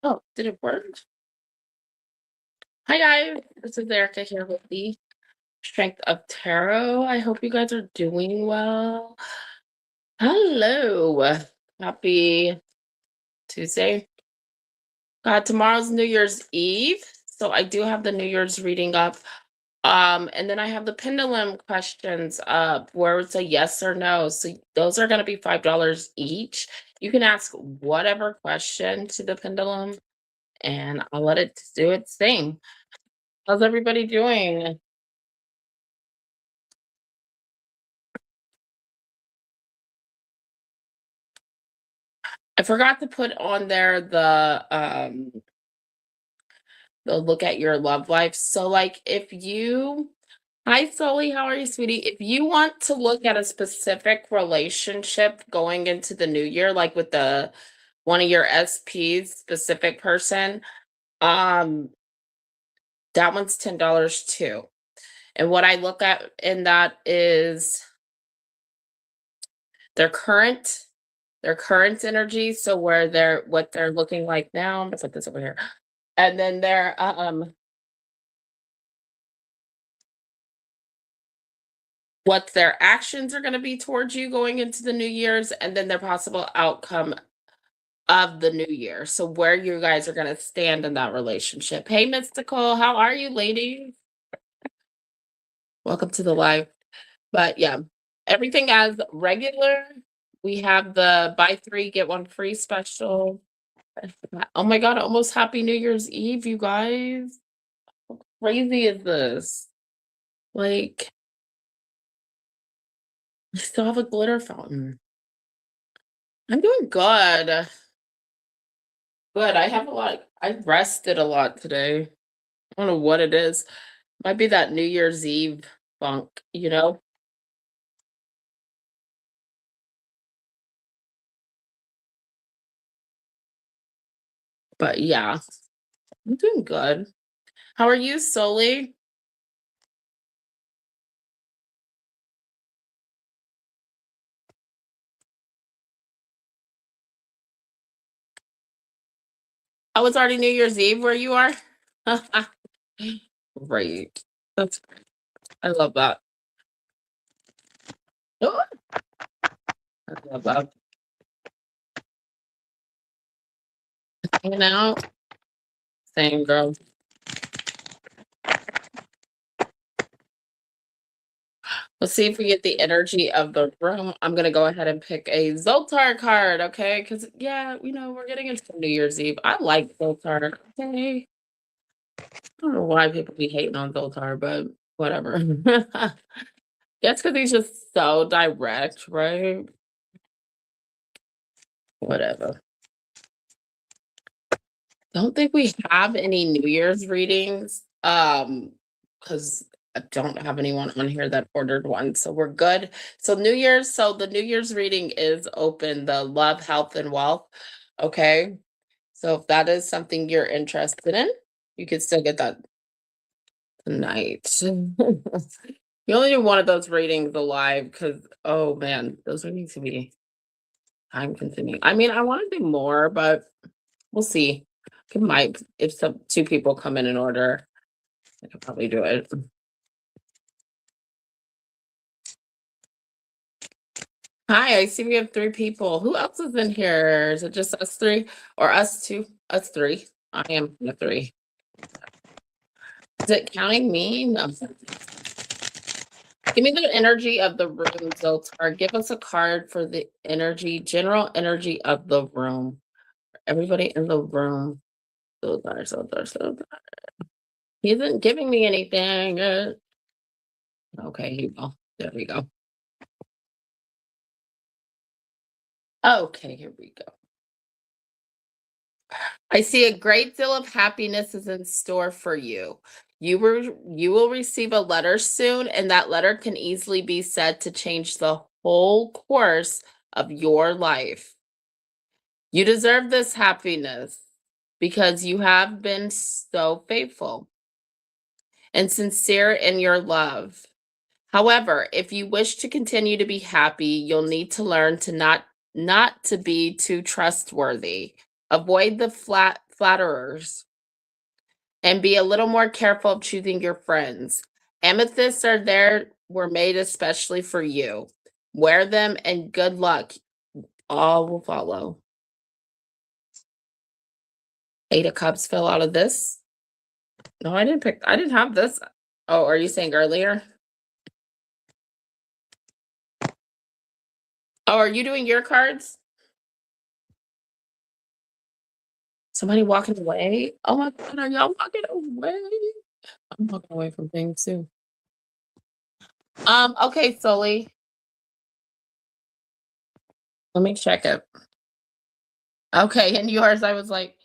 Oh, did it work? Hi guys, this is Erica here with the Strength of Tarot. I hope you guys are doing well. Hello. Happy Tuesday. Tomorrow's New Year's Eve. So I do have the New Year's reading up. And then I have the pendulum questions up where it's a yes or no. So those are gonna be $5 each. You can ask whatever question to the pendulum and I'll let it do its thing. How's everybody doing? I forgot to put on there the look at your love life. So like if you Hi Sully, how are you, sweetie? If you want to look at a specific relationship going into the new year, like with the one of your SPs, specific person, um, that one's $10 too. And what I look at in that is their current their current energy. So where they're what they're looking like now. I'm gonna put this over here. And then their what their actions are going to be towards you going into the new year's, and then their possible outcome of the new year. So where you guys are going to stand in that relationship. Hey Mystical, how are you ladies? Welcome to the live. But yeah, everything as regular. We have the buy three get one free special. Oh my god, almost happy New Year's Eve, you guys. How crazy is this? Like, I still have a glitter fountain. I'm doing good. Good. I have a lot. I rested a lot today. I don't know what it is. Might be that New Year's Eve funk, you know? But yeah, I'm doing good. How are you, Soli? Oh, it's already New Year's Eve where you are? Right. That's great. I love that. Oh, I love that. Hanging out. Same girl. Let's see if we get the energy of the room. I'm gonna go ahead and pick a Zoltar card, okay? Because yeah, we're getting into New Year's Eve. I like Zoltar. Okay. I don't know why people be hating on Zoltar, but whatever. That's because he's just so direct, right? Whatever. Don't think we have any New Year's readings. Because I don't have anyone on here that ordered one, so we're good. So the New Year's reading is open, the love, health, and wealth. Okay. So if that is something you're interested in, you could still get that tonight. You only do one of those readings alive because, oh man, those would need to be time consuming. I mean, I want to do more, but we'll see. It might, if some two people come in and order, I could probably do it. Hi, I see we have three people. Who else is in here? Is it just us three or us two? Us three. I am the three. Is it counting me? No. Give me the energy of the room, Zoltar. Give us a card for the energy, general energy of the room. Everybody in the room. Zoltar, Zoltar, Zoltar. He isn't giving me anything. Okay, he will. There we go. Okay, here we go. I see a great deal of happiness is in store for you. You will receive a letter soon, and that letter can easily be said to change the whole course of your life. You deserve this happiness because you have been so faithful and sincere in your love. However, if you wish to continue to be happy, you'll need to learn to not to be too trustworthy. Avoid the flatterers and be a little more careful of choosing your friends. Amethysts were made especially for you. Wear them and good luck. All will follow. Eight of Cups fell out of this. No, I didn't have this. Oh, are you saying earlier? Oh, are you doing your cards? Somebody walking away? Oh my God, are y'all walking away? I'm walking away from things too. Okay, Sully. Let me check it. Okay, and yours, I was like,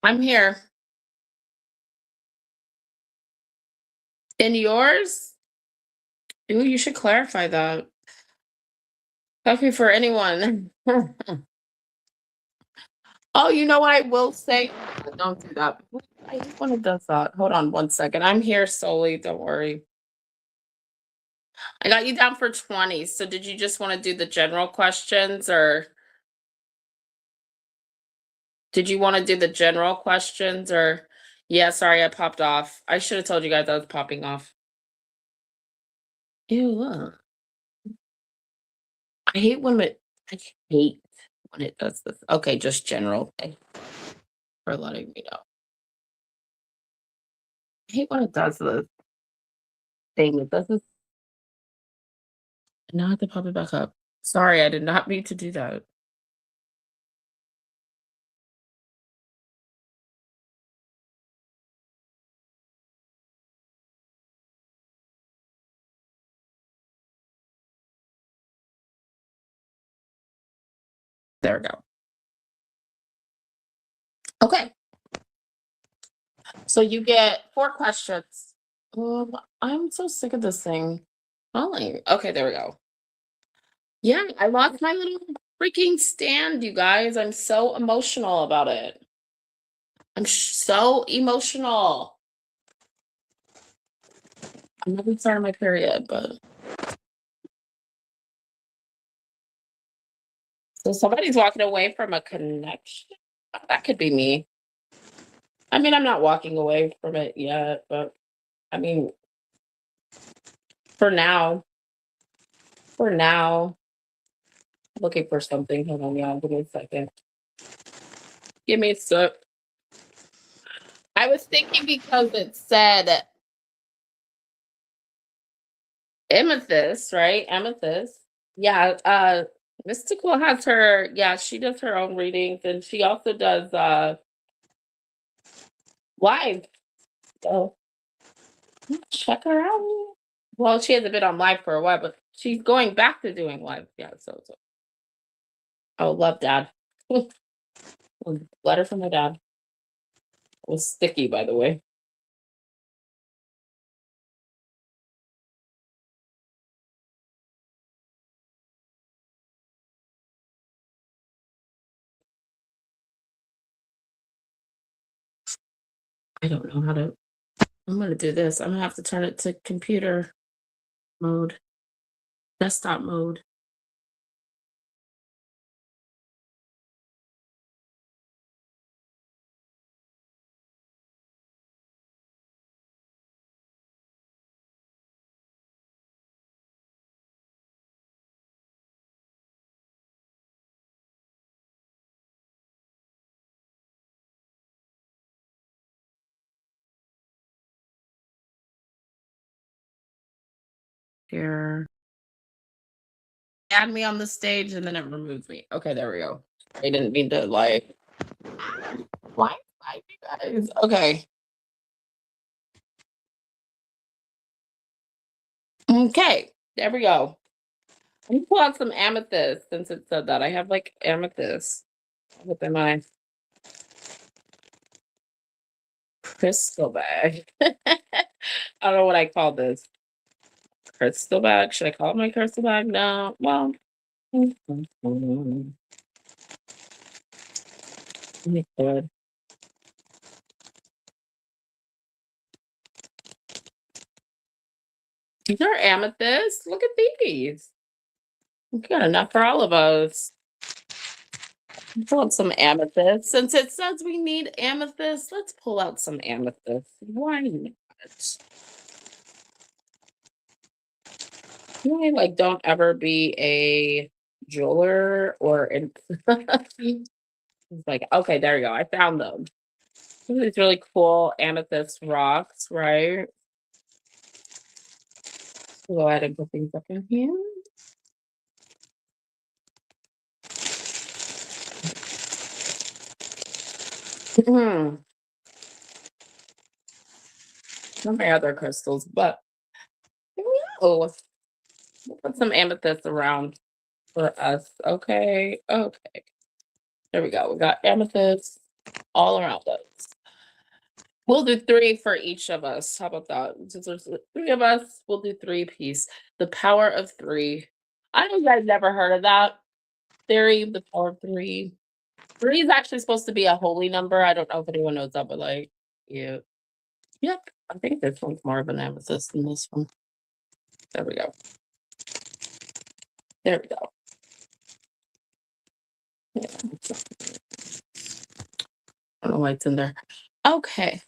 I'm here. In yours? Ooh, you should clarify that. Okay, for anyone. Oh, you know what I will say? Don't do that. I hate when it does that. Hold on one second. I'm here solely. Don't worry. I got you down for 20. So did you just want to do the general questions or did you want to do the general questions or yeah, sorry, I popped off. I should have told you guys I was popping off. Ew. I hate when it I hate when it does this. Okay, just general. Thank you for letting me know. I hate when it does this thing. It does this. Now I have to pop it back up. Sorry, I did not mean to do that. There we go. Okay. So you get 4 questions. I'm so sick of this thing. Falling. Okay, there we go. Yeah, I lost my little freaking stand, you guys. I'm so emotional about it. I'm so emotional. I'm not even starting my period, but so somebody's walking away from a connection. That could be me. I mean, I'm not walking away from it yet, but I mean, for now, for now, looking for something. Hold on, y'all. Give me a second. Give me a sec. I was thinking because it said amethyst, right? Amethyst. Yeah, Mystical has her, yeah, she does her own readings and she also does live. So check her out. Well, she hasn't been on live for a while, but she's going back to doing live. Yeah, so. Oh, love dad. Letter from my dad. It was sticky, by the way. I don't know how to. I'm gonna do this. I'm gonna have to turn it to computer mode, desktop mode. Here. add me on the stage and then it removed me. Okay, there we go. I didn't mean to like why you guys? Okay. Okay, there we go. Let me pull out some amethyst since it said that. I have like amethyst within my crystal bag. I don't know what I call this. Crystal bag. Should I call it my crystal bag? No. Well. Good. These are amethyst. Look at these. We got enough for all of us. Pull out some amethyst. Since it says we need amethyst, let's pull out some amethyst. Why not? I like don't ever be a jeweler or it's like okay, there you go. I found them. These really cool amethyst rocks, right? Go ahead and put things up in here. Not my other crystals, but oh, we'll put some amethyst around for us. Okay, okay. There we go. We got amethyst all around us. We'll do 3 for each of us. How about that? Since there's 3 of us, we'll do 3 piece. The power of 3. I know you guys never heard of that theory, the power of 3. 3 is actually supposed to be a holy number. I don't know if anyone knows that, but like, yeah. Yep. I think this one's more of an amethyst than this one. There we go. There we go. Yeah. I don't know why it's in there. Okay.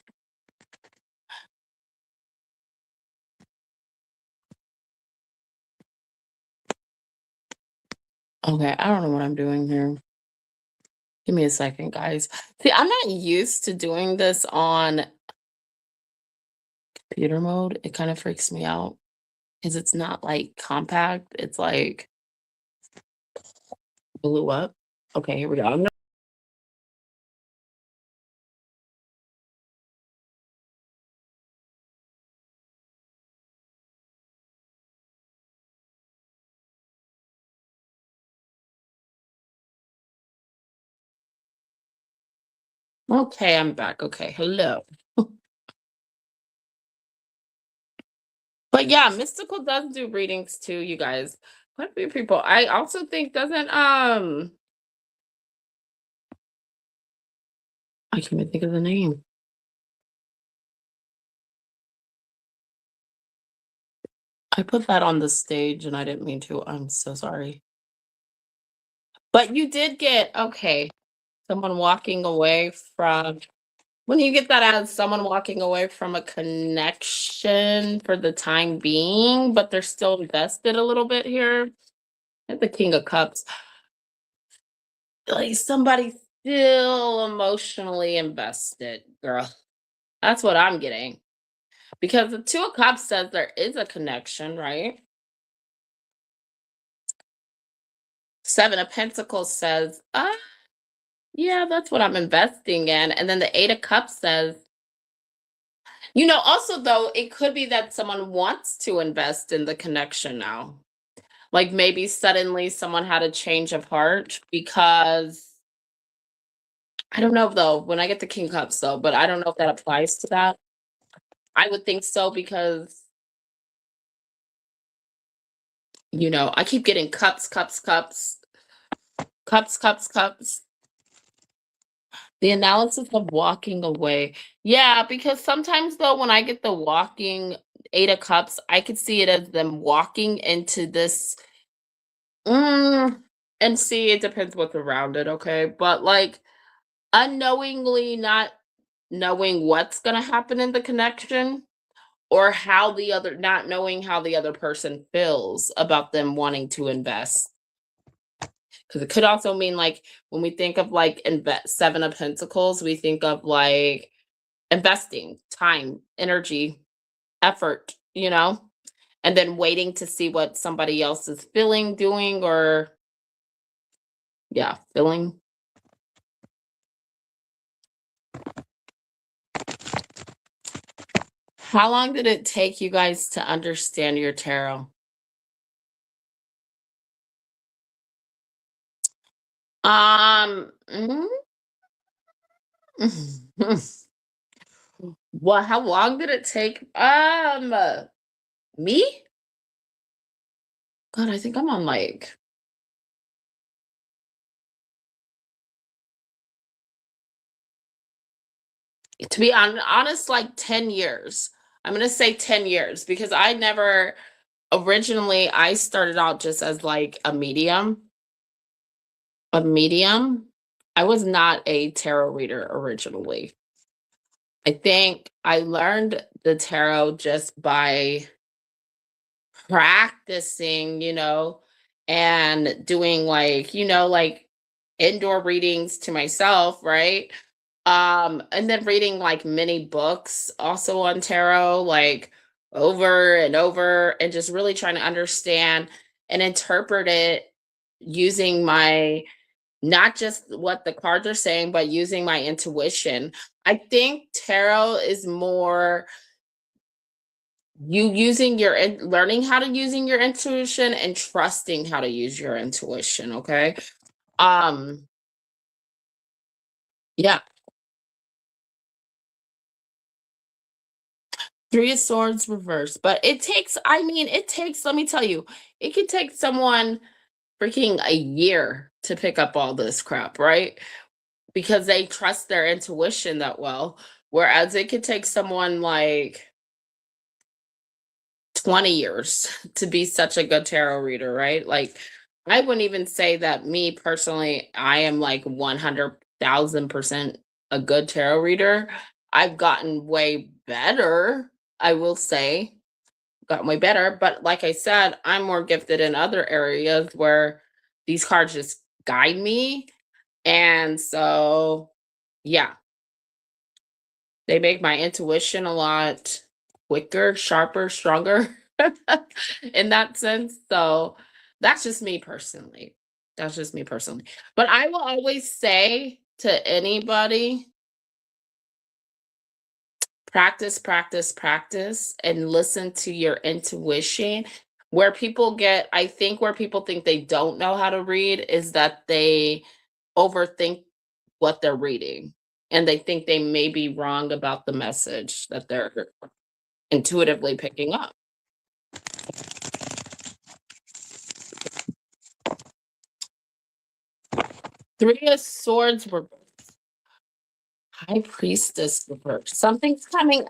Okay, I don't know what I'm doing here. Give me a second, guys. See, I'm not used to doing this on computer mode. It kind of freaks me out because it's not like compact. It's like blew up. Okay, here we go. Okay, I'm back. Okay, hello. But yeah, Mystical does do readings too, you guys. Quite a few people. I also think doesn't I can't even think of the name. I put that on the stage and I didn't mean to. I'm so sorry. But you did get okay. Someone walking away from when you get that as someone walking away from a connection for the time being, but they're still invested a little bit here. At the King of Cups, like somebody still emotionally invested, girl. That's what I'm getting. Because the Two of Cups says there is a connection, right? Seven of Pentacles says, yeah, that's what I'm investing in. And then the Eight of Cups says, also though, it could be that someone wants to invest in the connection now. Like maybe suddenly someone had a change of heart because I don't know though, when I get the King Cups though, but I don't know if that applies to that. I would think so because I keep getting cups, cups, cups, cups, cups, cups. The analysis of walking away. Yeah, because sometimes though, when I get the walking Eight of Cups, I could see it as them walking into this. And see, it depends what's around it, okay? But like unknowingly not knowing what's gonna happen in the connection or how the other not knowing how the other person feels about them wanting to invest. Because it could also mean like when we think of like Seven of Pentacles, we think of like investing time, energy, effort, and then waiting to see what somebody else is feeling, doing, or yeah, feeling. How long did it take you guys to understand your tarot? Mhm. Well, how long did it take? Me? God, I think I'm on like, to be honest, like 10 years. I'm gonna say 10 years because I never originally I started out just as like a medium. A medium. I was not a tarot reader originally. I think I learned the tarot just by practicing, and doing like, like indoor readings to myself, right? And then reading like many books also on tarot, like over and over, and just really trying to understand and interpret it using my not just what the cards are saying, but using my intuition. I think tarot is more you using learning how to using your intuition and trusting how to use your intuition, okay? Um, yeah, Three of Swords reverse, but it takes, let me tell you, it could take someone freaking a year to pick up all this crap, right? Because they trust their intuition that well. Whereas it could take someone like 20 years to be such a good tarot reader, right? Like, I wouldn't even say that me personally, I am like 100,000% a good tarot reader. I've gotten way better, I will say, gotten way better. But like I said, I'm more gifted in other areas where these cards just guide me. And so, yeah, they make my intuition a lot quicker, sharper, stronger in that sense. So that's just me personally. That's just me personally. But I will always say to anybody, practice, practice, practice, and listen to your intuition. I think where people think they don't know how to read is that they overthink what they're reading and they think they may be wrong about the message that they're intuitively picking up. Three of Swords were High Priestess reversed. Something's coming.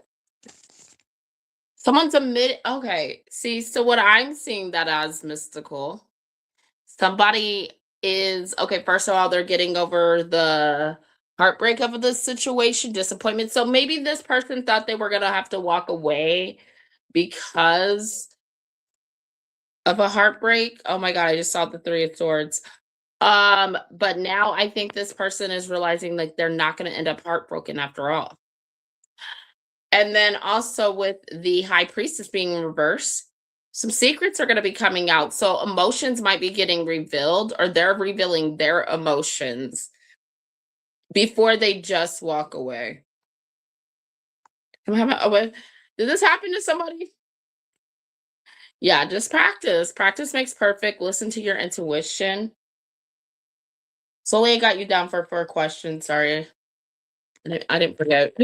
Someone's a mid. Okay. See, so what I'm seeing that as mystical. Somebody is okay. First of all, they're getting over the heartbreak of the situation, disappointment. So maybe this person thought they were gonna have to walk away because of a heartbreak. Oh my god, I just saw the Three of Swords. But now I think this person is realizing like they're not gonna end up heartbroken after all. And then also with the High Priestess being in reverse, some secrets are going to be coming out. So emotions might be getting revealed, or they're revealing their emotions before they just walk away. Did this happen to somebody? Yeah, just practice. Practice makes perfect. Listen to your intuition. Solely got you down for a question. Sorry. I didn't forget.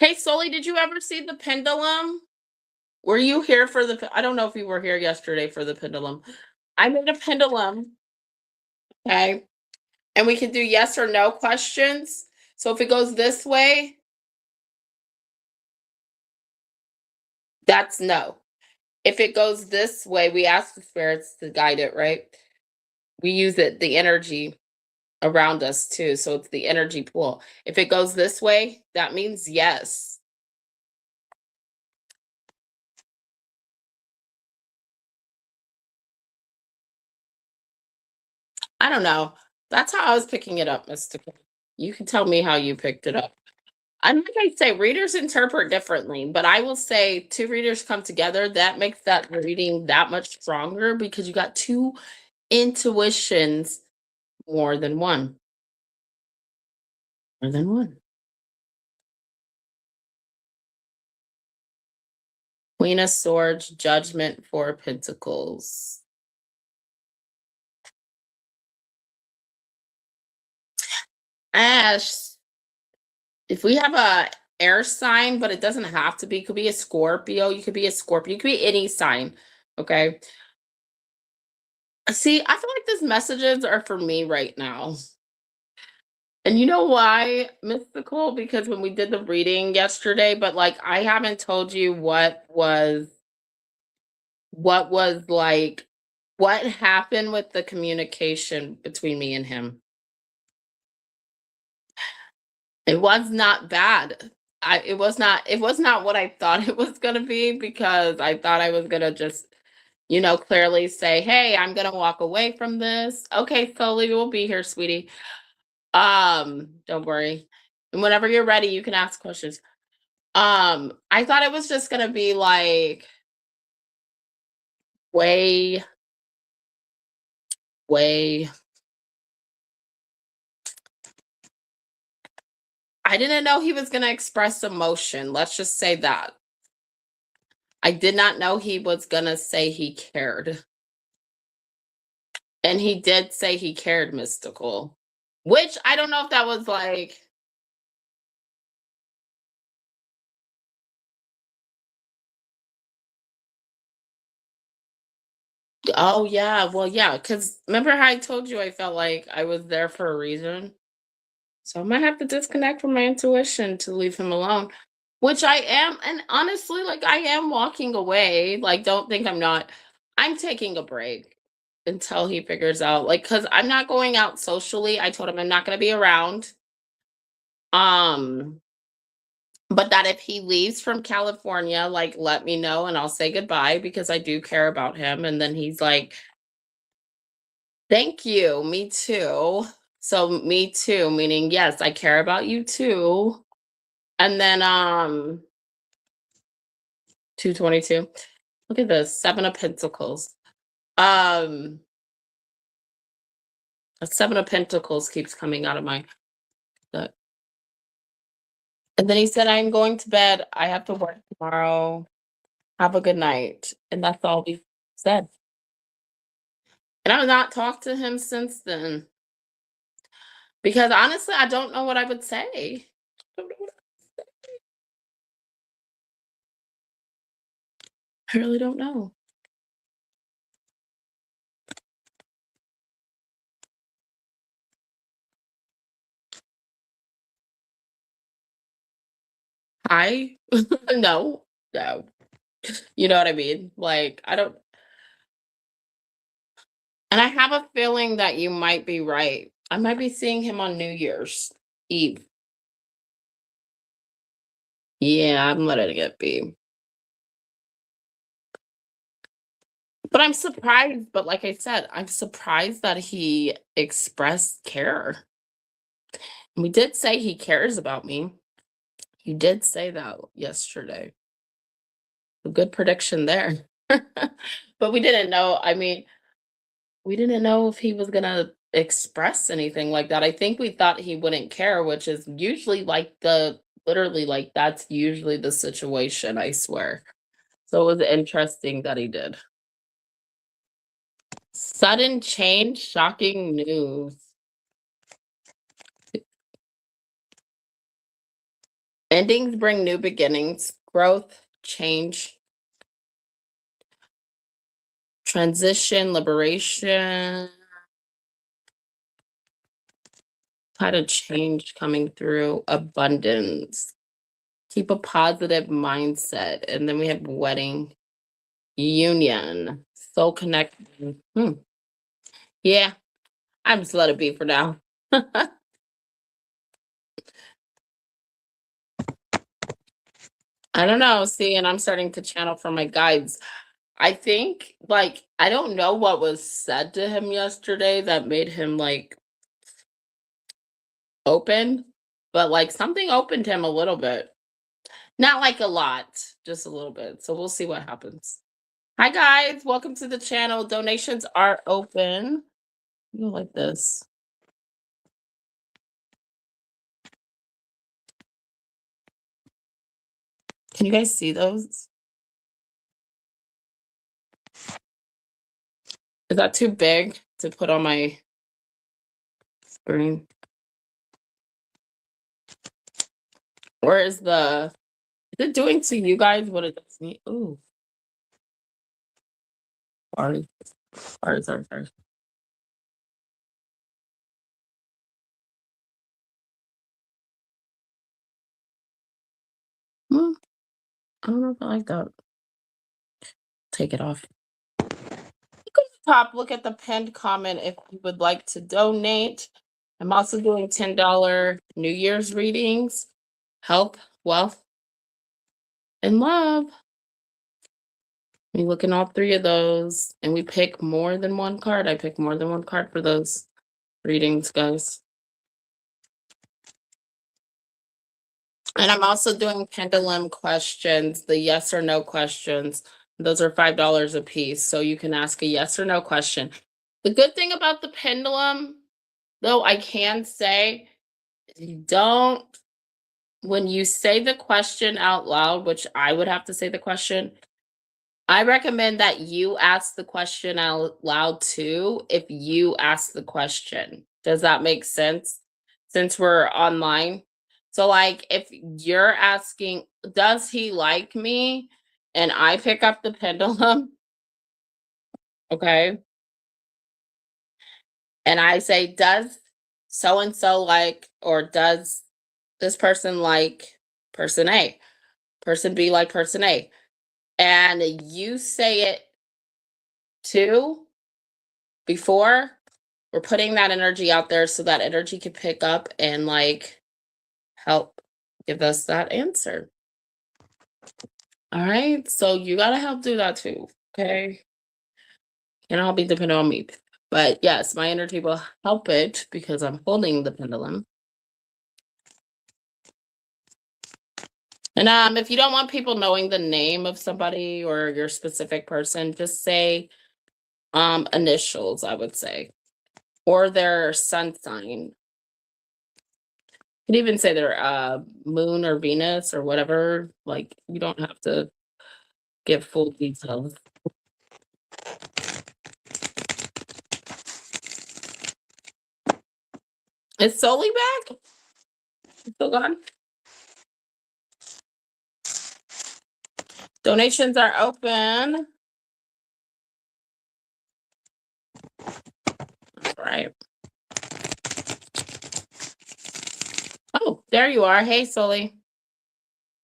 Hey, Solly, did you ever see the pendulum? Were you here for I don't know if you were here yesterday for the pendulum. I made a pendulum, okay? And we can do yes or no questions. So if it goes this way, that's no. If it goes this way, we ask the spirits to guide it, right? We use the energy around us too. So it's the energy pool. If it goes this way, that means yes. I don't know. That's how I was picking it up, Mystica. You can tell me how you picked it up. And like I say, readers interpret differently, but I will say two readers come together, that makes that reading that much stronger because you got two intuitions more than one. More than one. Queen of Swords, Judgment, Four of Pentacles. Ash, if we have a air sign, but it doesn't have to be, it could be a Scorpio, you could be a Scorpio, you could be any sign. Okay. See, I feel like these messages are for me right now. And you know why, Mystical? Because when we did the reading yesterday, but like I haven't told you what was like what happened with the communication between me and him. It was not bad. It was not what I thought it was gonna be because I thought I was gonna just, clearly say, hey, I'm gonna walk away from this. Okay, Sully, we'll be here, sweetie. Don't worry. And whenever you're ready, you can ask questions. I thought it was just gonna be like way, way. I didn't know he was gonna express emotion. Let's just say that. I did not know he was gonna say he cared. And he did say he cared, Mystical. Which I don't know if that was like, oh yeah, well, yeah, because remember how I told you I felt like I was there for a reason? So I might have to disconnect from my intuition to leave him alone, which I am. And honestly, like I am walking away. Like, don't think I'm not. I'm taking a break until he figures out, like, because I'm not going out socially. I told him I'm not going to be around. Um, but that if he leaves from California, like, let me know and I'll say goodbye because I do care about him. And then he's like, thank you. Me too. So, me too, meaning, yes, I care about you too. And then 222. Look at this, 7 of Pentacles. Um a 7 of Pentacles keeps coming out of my the and then he said, I'm going to bed. I have to work tomorrow. Have a good night. And that's all we said. And I've not talked to him since then. Because honestly, I don't know what I would say. Don't know what I really don't know. I no, no. You know what I mean? Like I don't. And I have a feeling that you might be right. I might be seeing him on New Year's Eve. Yeah, I'm letting it be. But I'm surprised, but like I said, I'm surprised that he expressed care. And we did say he cares about me. You did say that yesterday. A good prediction there. But we didn't know. I mean, we didn't know if he was going to express anything like that. I think we thought he wouldn't care, which is usually like literally like that's usually the situation, I swear. So it was interesting that he did. Sudden change, shocking news. Endings bring new beginnings, growth, change, transition, liberation. Kind of change coming through, abundance. Keep a positive mindset. And then we have wedding, union, soul connection. Yeah, I'm just let it be for now. I don't know. See, and I'm starting to channel for my guides. I think, like, I don't know what was said to him yesterday that made him like open. but like something opened him a little bit. Not like a lot, just a little bit. So we'll see what happens. Hi guys, welcome to the channel. Donations are open. You like this. Can you guys see those? Is that too big to put on my screen? Or is it doing to you guys what it does to me? Ooh. Sorry. Sorry. Well, I don't know if I like that. Take it off. Look at the top, look at the pinned comment if you would like to donate. I'm also doing $10 New Year's readings, health, wealth, and love. We look in all three of those and we pick more than one card. I pick more than one card for those readings, guys. And I'm also doing pendulum questions, the yes or no questions. Those are $5 a piece. So you can ask a yes or no question. The good thing about the pendulum, though, I can say, don't, when you say the question out loud, which I would have to say the question, I recommend that you ask the question out loud too if you ask the question. Does that make sense? Since we're online. So like if you're asking, does he like me? And I pick up the pendulum, okay? And I say, does so and so like, or does this person like person A? Person B like person A. And you say it too before, we're putting that energy out there so that energy can pick up and like help give us that answer. All right. So you got to help do that too. Okay. And I'll be dependent on me. But yes, my energy will help it because I'm holding the pendulum. And if you don't want people knowing the name of somebody or your specific person, just say initials, I would say, or their sun sign. You can even say their moon or Venus or whatever. Like you don't have to give full details. Is Soli back? Still gone? Donations are open. All right. Oh, there you are. Hey, Soli.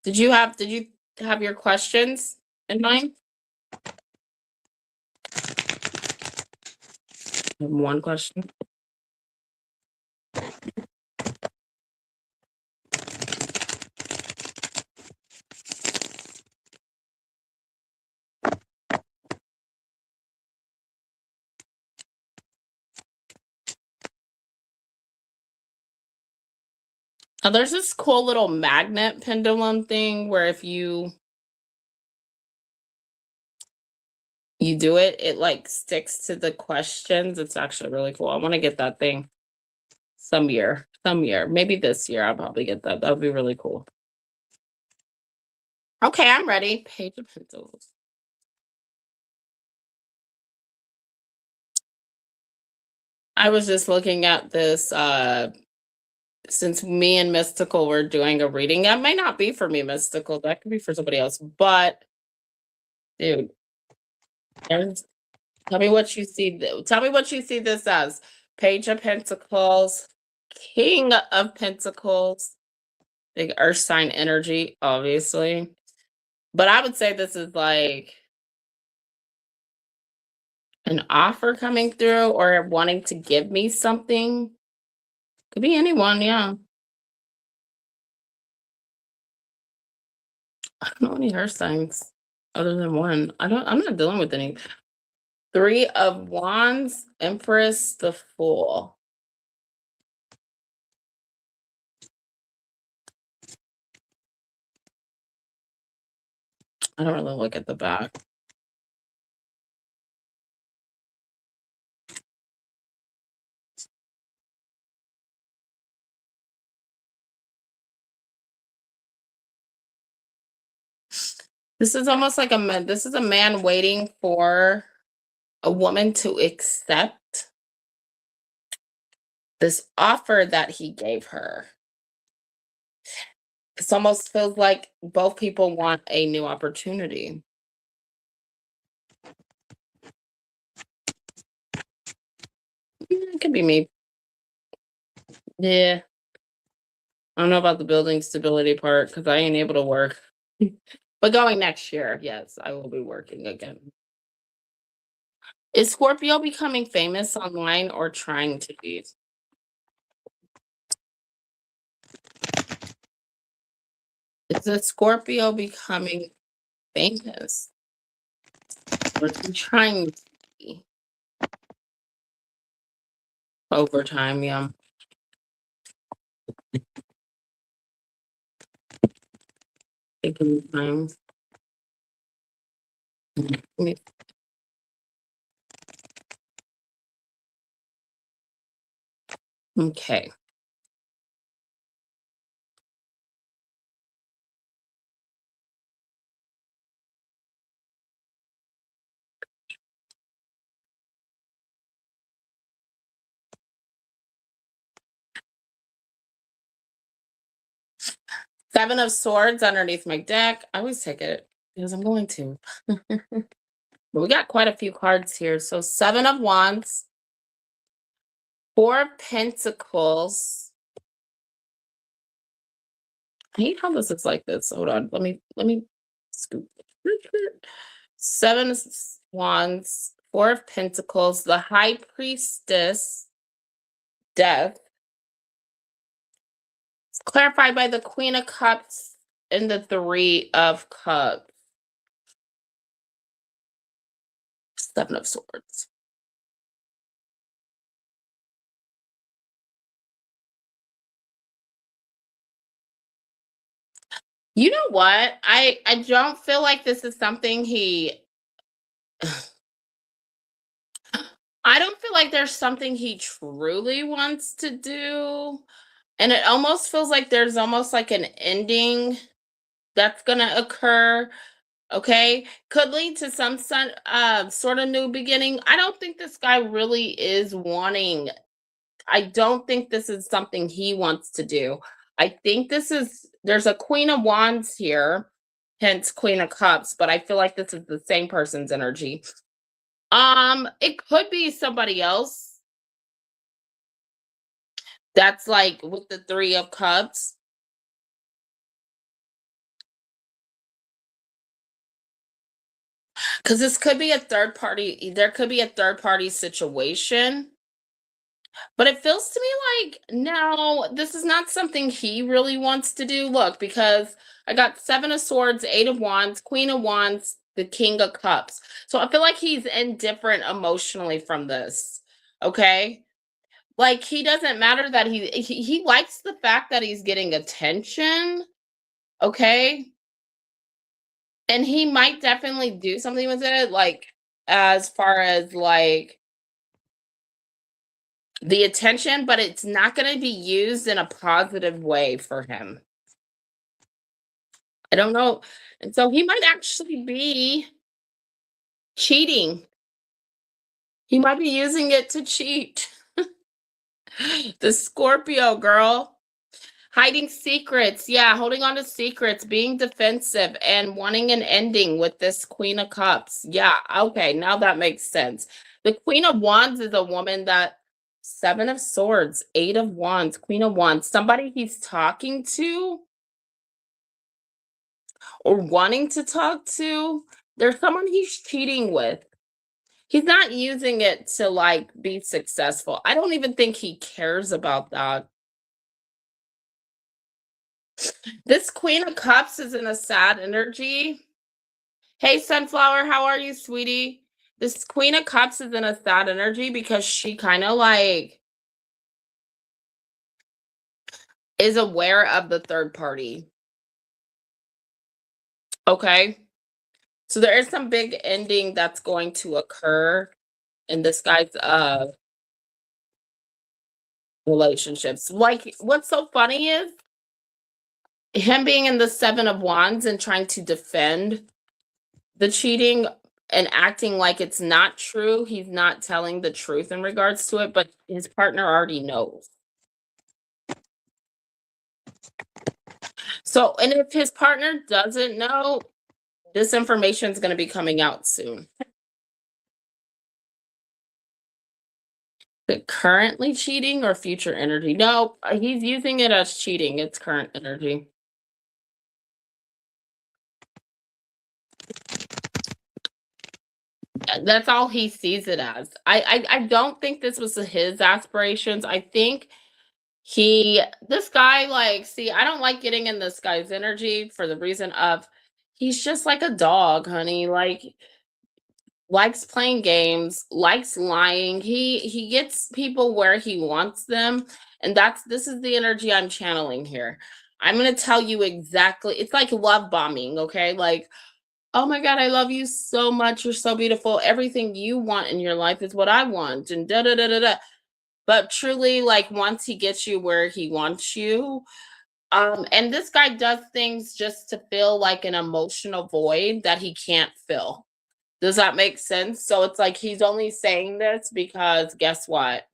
Did you have your questions in mind? One question. There's this cool little magnet pendulum thing where if you do it, it like sticks to the questions. It's actually really cool. I want to get that thing some year, maybe this year. I'll probably get that. That would be really cool. Okay, I'm ready. Page of Pentacles. I was just looking at this since me and Mystical were doing a reading. That might not be for me, Mystical. That could be for somebody else. But dude, tell me what you see. Tell me what you see this as. Page of Pentacles, King of Pentacles, big earth sign energy, obviously. But I would say this is like an offer coming through or wanting to give me something. Could be anyone, yeah. I don't know any earth signs other than one. I'm not dealing with any. 3 of Wands, Empress, the Fool. I don't really look at the back. This is almost like a man. This is a man waiting for a woman to accept this offer that he gave her. This almost feels like both people want a new opportunity. It could be me. Yeah. I don't know about the building stability part because I ain't able to work. But going next year, yes, I will be working again. Is Scorpio becoming famous online or trying to be? Is a Scorpio becoming famous or is he trying to be over time? Yeah. Taking time. Me- Okay. Seven of Swords underneath my deck. I always take it because I'm going to. But we got quite a few cards here. So Seven of Wands, Four of Pentacles. I hate how this is like this. Hold on. Let me scoop. Seven of Wands, Four of Pentacles, the High Priestess, Death. It's clarified by the Queen of Cups and the Three of Cups. Seven of Swords. You know what? I don't feel like this is something he I don't feel like there's something he truly wants to do. And it almost feels like there's almost like an ending that's gonna occur. Okay. Could lead to some sort of new beginning. I don't think this guy really is wanting. I don't think this is something he wants to do. I think there's a Queen of Wands here, hence Queen of Cups, but I feel like this is the same person's energy. It could be somebody else that's like with the Three of Cups. Because this could be a third party, there could be a third party situation. But it feels to me like, no, this is not something he really wants to do. Look, because I got Seven of Swords, Eight of Wands, Queen of Wands, the King of Cups. So I feel like he's indifferent emotionally from this. Okay. Like he doesn't matter that he likes the fact that he's getting attention. Okay. And he might definitely do something with it, like as far as like the attention, but it's not gonna be used in a positive way for him. I don't know. And so he might actually be cheating. He might be using it to cheat. The Scorpio girl. Hiding secrets. Yeah, holding on to secrets, being defensive, and wanting an ending with this Queen of Cups. Yeah, okay, now that makes sense. The Queen of Wands is a woman that Seven of Swords, Eight of Wands, Queen of Wands, somebody he's talking to or wanting to talk to. There's someone he's cheating with. He's not using it to like be successful. I don't even think he cares about that. This Queen of Cups is in a sad energy. Hey, Sunflower, how are you, sweetie? This Queen of Cups is in a sad energy because she kind of like is aware of the third party. Okay. So there is some big ending that's going to occur in this guy's relationships. Like what's so funny is him being in the 7 of Wands and trying to defend the cheating and acting like it's not true. He's not telling the truth in regards to it, but his partner already knows. So, and if his partner doesn't know, this information is going to be coming out soon. Is it currently cheating or future energy? No, he's using it as cheating. It's current energy. That's all he sees it as. I don't think this was his aspirations. I think this guy, like, see, I don't like getting in this guy's energy for the reason of he's just like a dog, honey. Like, likes playing games, likes lying. He gets people where he wants them, and this is the energy I'm channeling here. I'm gonna tell you exactly. It's like love bombing, okay? Like, oh my God, I love you so much. You're so beautiful. Everything you want in your life is what I want, and da da da da da. But truly, like once he gets you where he wants you, and this guy does things just to fill like an emotional void that he can't fill. Does that make sense? So it's like he's only saying this because guess what?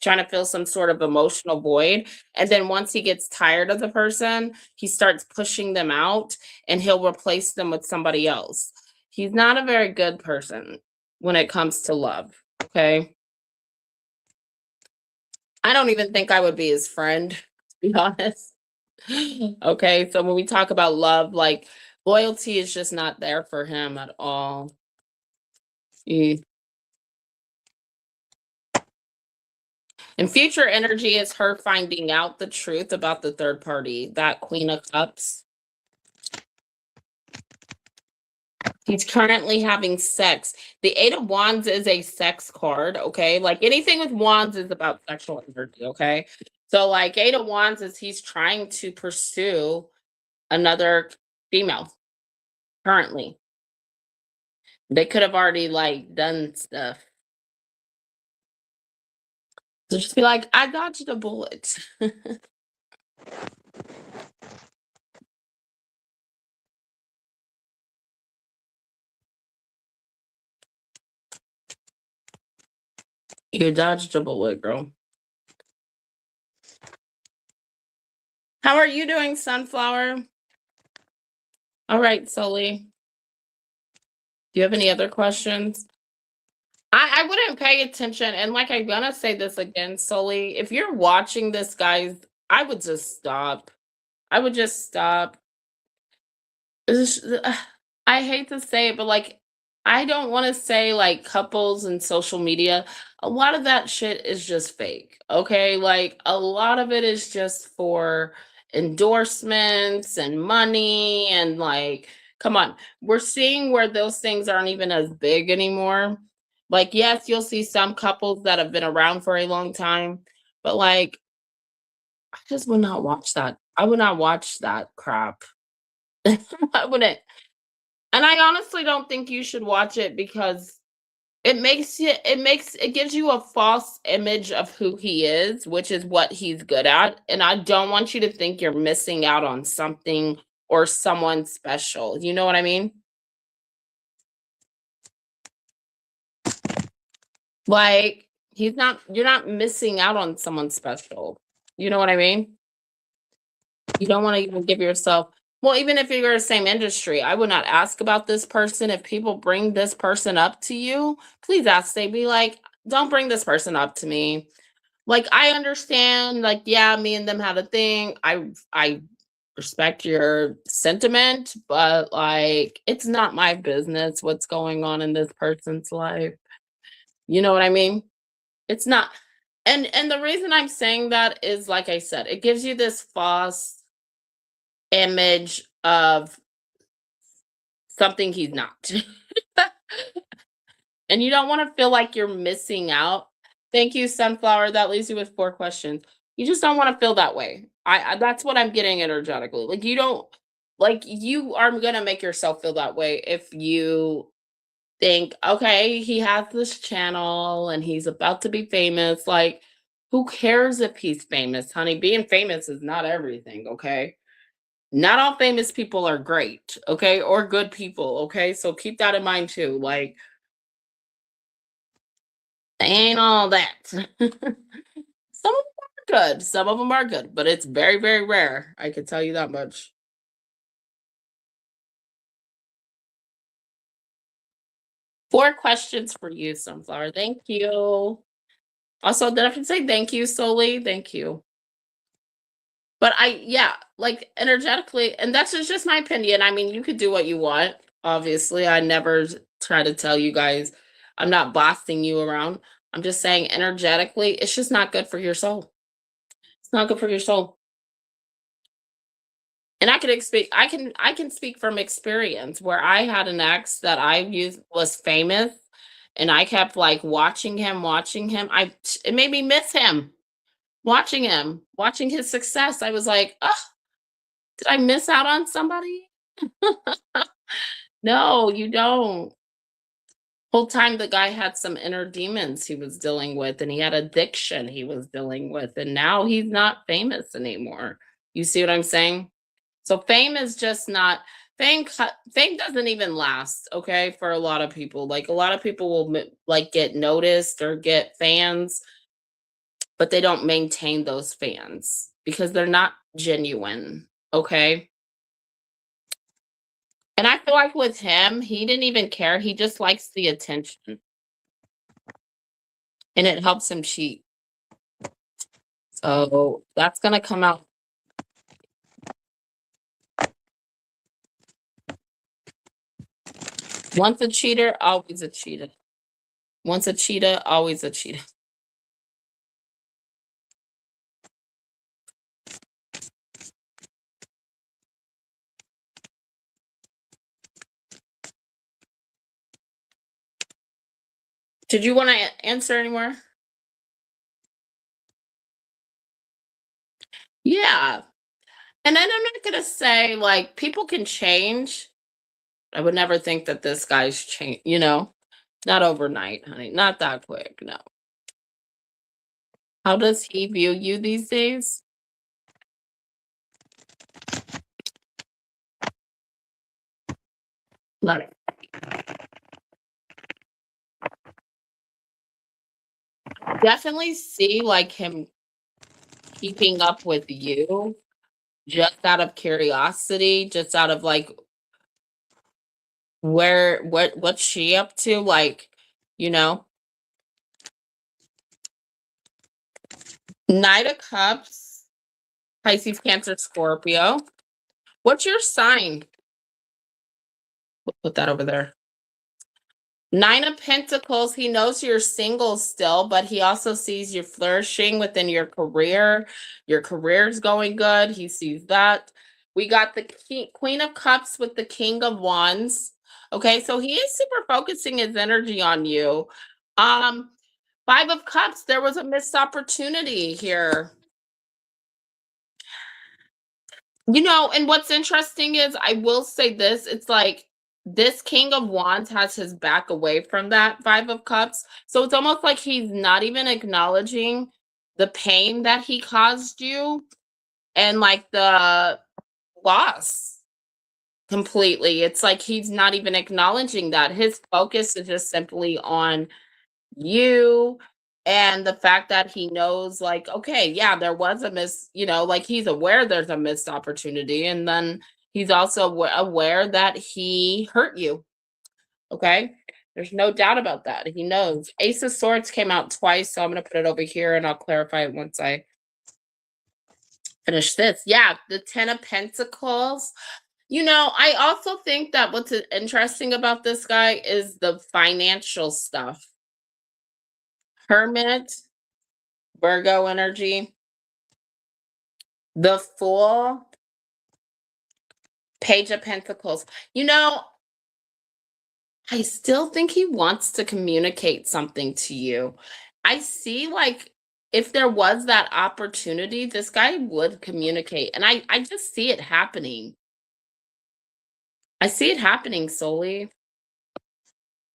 Trying to fill some sort of emotional void. And then once he gets tired of the person, he starts pushing them out and he'll replace them with somebody else. He's not a very good person when it comes to love. Okay. I don't even think I would be his friend, to be honest. Okay. So when we talk about love, like loyalty is just not there for him at all. Mm. And future energy is her finding out the truth about the third party, that Queen of Cups. He's currently having sex. The 8 of Wands is a sex card, okay? Like anything with wands is about sexual energy, okay? So like 8 of Wands is he's trying to pursue another female currently. They could have already like done stuff. So just be like, I dodged a bullet. You dodged a bullet, girl. How are you doing, Sunflower? All right, Sully. Do you have any other questions? I wouldn't pay attention. And like I'm gonna say this again, Sully, if you're watching this, guys, I would just stop. I would just stop. I hate to say it, but like, I don't want to say like couples and social media. A lot of that shit is just fake. Okay. Like, a lot of it is just for endorsements and money. And like, come on, we're seeing where those things aren't even as big anymore. Like, yes, you'll see some couples that have been around for a long time, but like, I just would not watch that. I would not watch that crap. I wouldn't. And I honestly don't think you should watch it because it gives you a false image of who he is, which is what he's good at. And I don't want you to think you're missing out on something or someone special. You know what I mean? Like you're not missing out on someone special. You know what I mean? You don't want to even give yourself, well, even if you're in the same industry, I would not ask about this person. If people bring this person up to you, please ask. They be like, don't bring this person up to me. Like, I understand, like, yeah, me and them had a thing. I respect your sentiment, but like it's not my business what's going on in this person's life. You know what I mean? It's not. And the reason I'm saying that is like I said, it gives you this false image of something he's not. And you don't want to feel like you're missing out. Thank you, Sunflower. That leaves you with 4 questions. You just don't want to feel that way. I that's what I'm getting energetically. Like you don't like, you are gonna make yourself feel that way if you think, okay, he has this channel and he's about to be famous. Like, who cares if he's famous, honey? Being famous is not everything, okay? Not all famous people are great, okay? Or good people, okay? So keep that in mind too. Like, they ain't all that. Some of them are good. Some of them are good, but it's very, very rare. I can tell you that much. 4 questions for you, Sunflower. Thank you. Also, did I have to say thank you, Solely? Thank you. But yeah, like energetically, and that's just my opinion. I mean, you could do what you want. Obviously, I never try to tell you guys, I'm not bossing you around. I'm just saying energetically, it's just not good for your soul. It's not good for your soul. And I can speak from experience where I had an ex that I used was famous and I kept like watching him. It made me miss him, watching his success. I was like, oh, did I miss out on somebody? No, you don't. Whole time the guy had some inner demons he was dealing with, and he had addiction he was dealing with, and now he's not famous anymore. You see what I'm saying? So fame is just not fame doesn't even last, okay, for a lot of people. Like a lot of people will like get noticed or get fans, but they don't maintain those fans because they're not genuine, okay? And I feel like with him, he didn't even care. He just likes the attention and it helps him cheat. So that's going to come out. Once a cheater, always a cheater. Once a cheetah, always a cheetah. Did you want to answer anymore? Yeah. And then I'm not going to say like people can change. I would never think that this guy's change, not overnight, honey. Not that quick. No. How does he view you these days? Love it. Definitely see like him keeping up with you just out of curiosity, just out of like what's she up to? Like, you know, Knight of Cups, Pisces, Cancer, Scorpio. What's your sign? We'll put that over there. 9 of Pentacles, he knows you're single still, but he also sees you flourishing within your career. Your career's going good. He sees that. We got the Queen of Cups with the King of Wands. Okay, so he is super focusing his energy on you. Um, 5 of Cups, there was a missed opportunity here. And what's interesting is I will say this, it's like this King of Wands has his back away from that 5 of Cups. So it's almost like he's not even acknowledging the pain that he caused you and like the loss completely. It's like he's not even acknowledging that. His focus is just simply on you and the fact that he knows like okay yeah there was a like he's aware there's a missed opportunity and then he's also aware that he hurt you. Okay, there's no doubt about that. He knows. Ace of Swords came out twice, so I'm going to put it over here and I'll clarify it once I finish this. Yeah, the 10 of Pentacles. I also think that what's interesting about this guy is the financial stuff. Hermit, Virgo energy, the Fool, Page of Pentacles. I still think he wants to communicate something to you. I see like if there was that opportunity, this guy would communicate. And I just see it happening. I see it happening solely.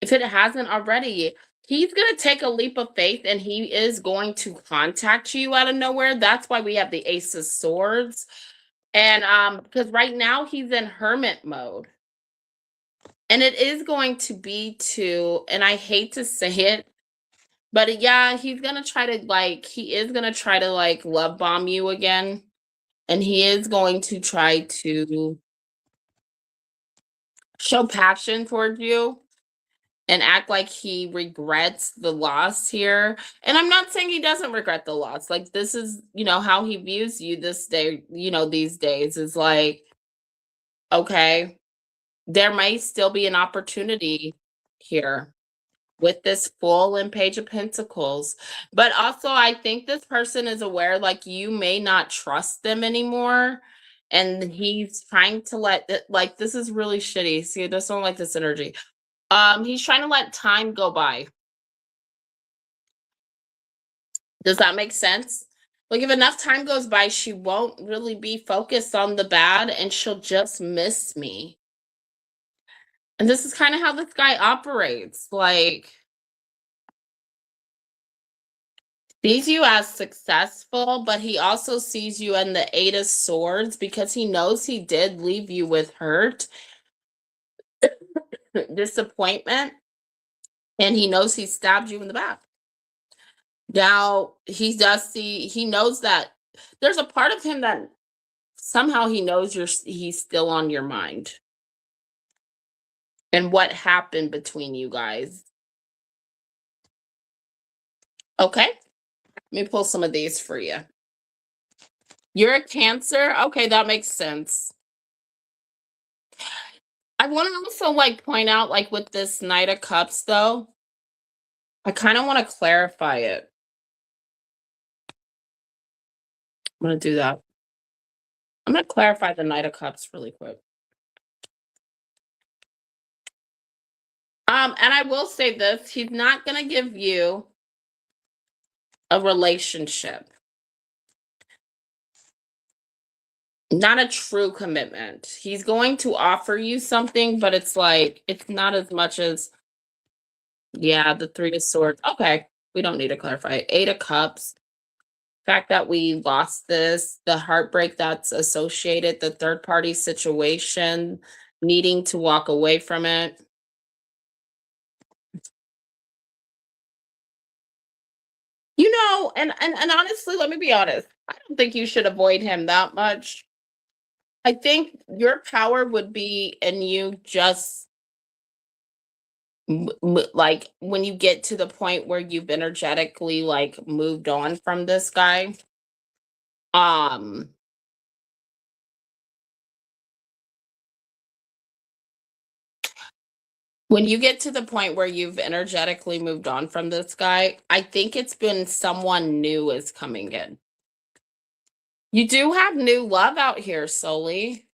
If it hasn't already, he's gonna take a leap of faith and he is going to contact you out of nowhere. That's why we have the Ace of Swords. And because right now he's in hermit mode. And it is going to be to, and I hate to say it, but yeah, he's gonna try to like, he is gonna try to like love bomb you again. And he is going to try to show passion towards you and act like he regrets the loss here. And I'm not saying he doesn't regret the loss. Like this is, how he views you this day, these days is like, okay, there may still be an opportunity here with this Fool and Page of Pentacles. But also, I think this person is aware, like, you may not trust them anymore. And he's trying to like, this is really shitty. See, I just don't like this energy. He's trying to let time go by. Does that make sense? Like, if enough time goes by, she won't really be focused on the bad and she'll just miss me. And this is kind of how this guy operates. Like, sees you as successful, but he also sees you in the Eight of Swords because he knows he did leave you with hurt, disappointment, and he knows he stabbed you in the back. Now, he knows that there's a part of him that somehow he knows he's still on your mind. And what happened between you guys. Okay, let me pull some of these for you. You're a Cancer? Okay, that makes sense. I want to also like point out, like with this Knight of Cups, though, I kind of want to clarify it. I'm going to do that. I'm going to clarify the Knight of Cups really quick. And I will say this, he's not going to give you a relationship. Not a true commitment. He's going to offer you something, but it's like, it's not as much as, yeah, the Three of Swords. Okay, we don't need to clarify. Eight of Cups. Fact that we lost this, the heartbreak that's associated, the third party situation, needing to walk away from it. And honestly, let me be honest. I don't think you should avoid him that much. I think your power would be in you just like when you get to the point where you've energetically like moved on from this guy. Um When you get to the point where you've energetically moved on from this guy, I think it's been someone new is coming in. You do have new love out here, Soli.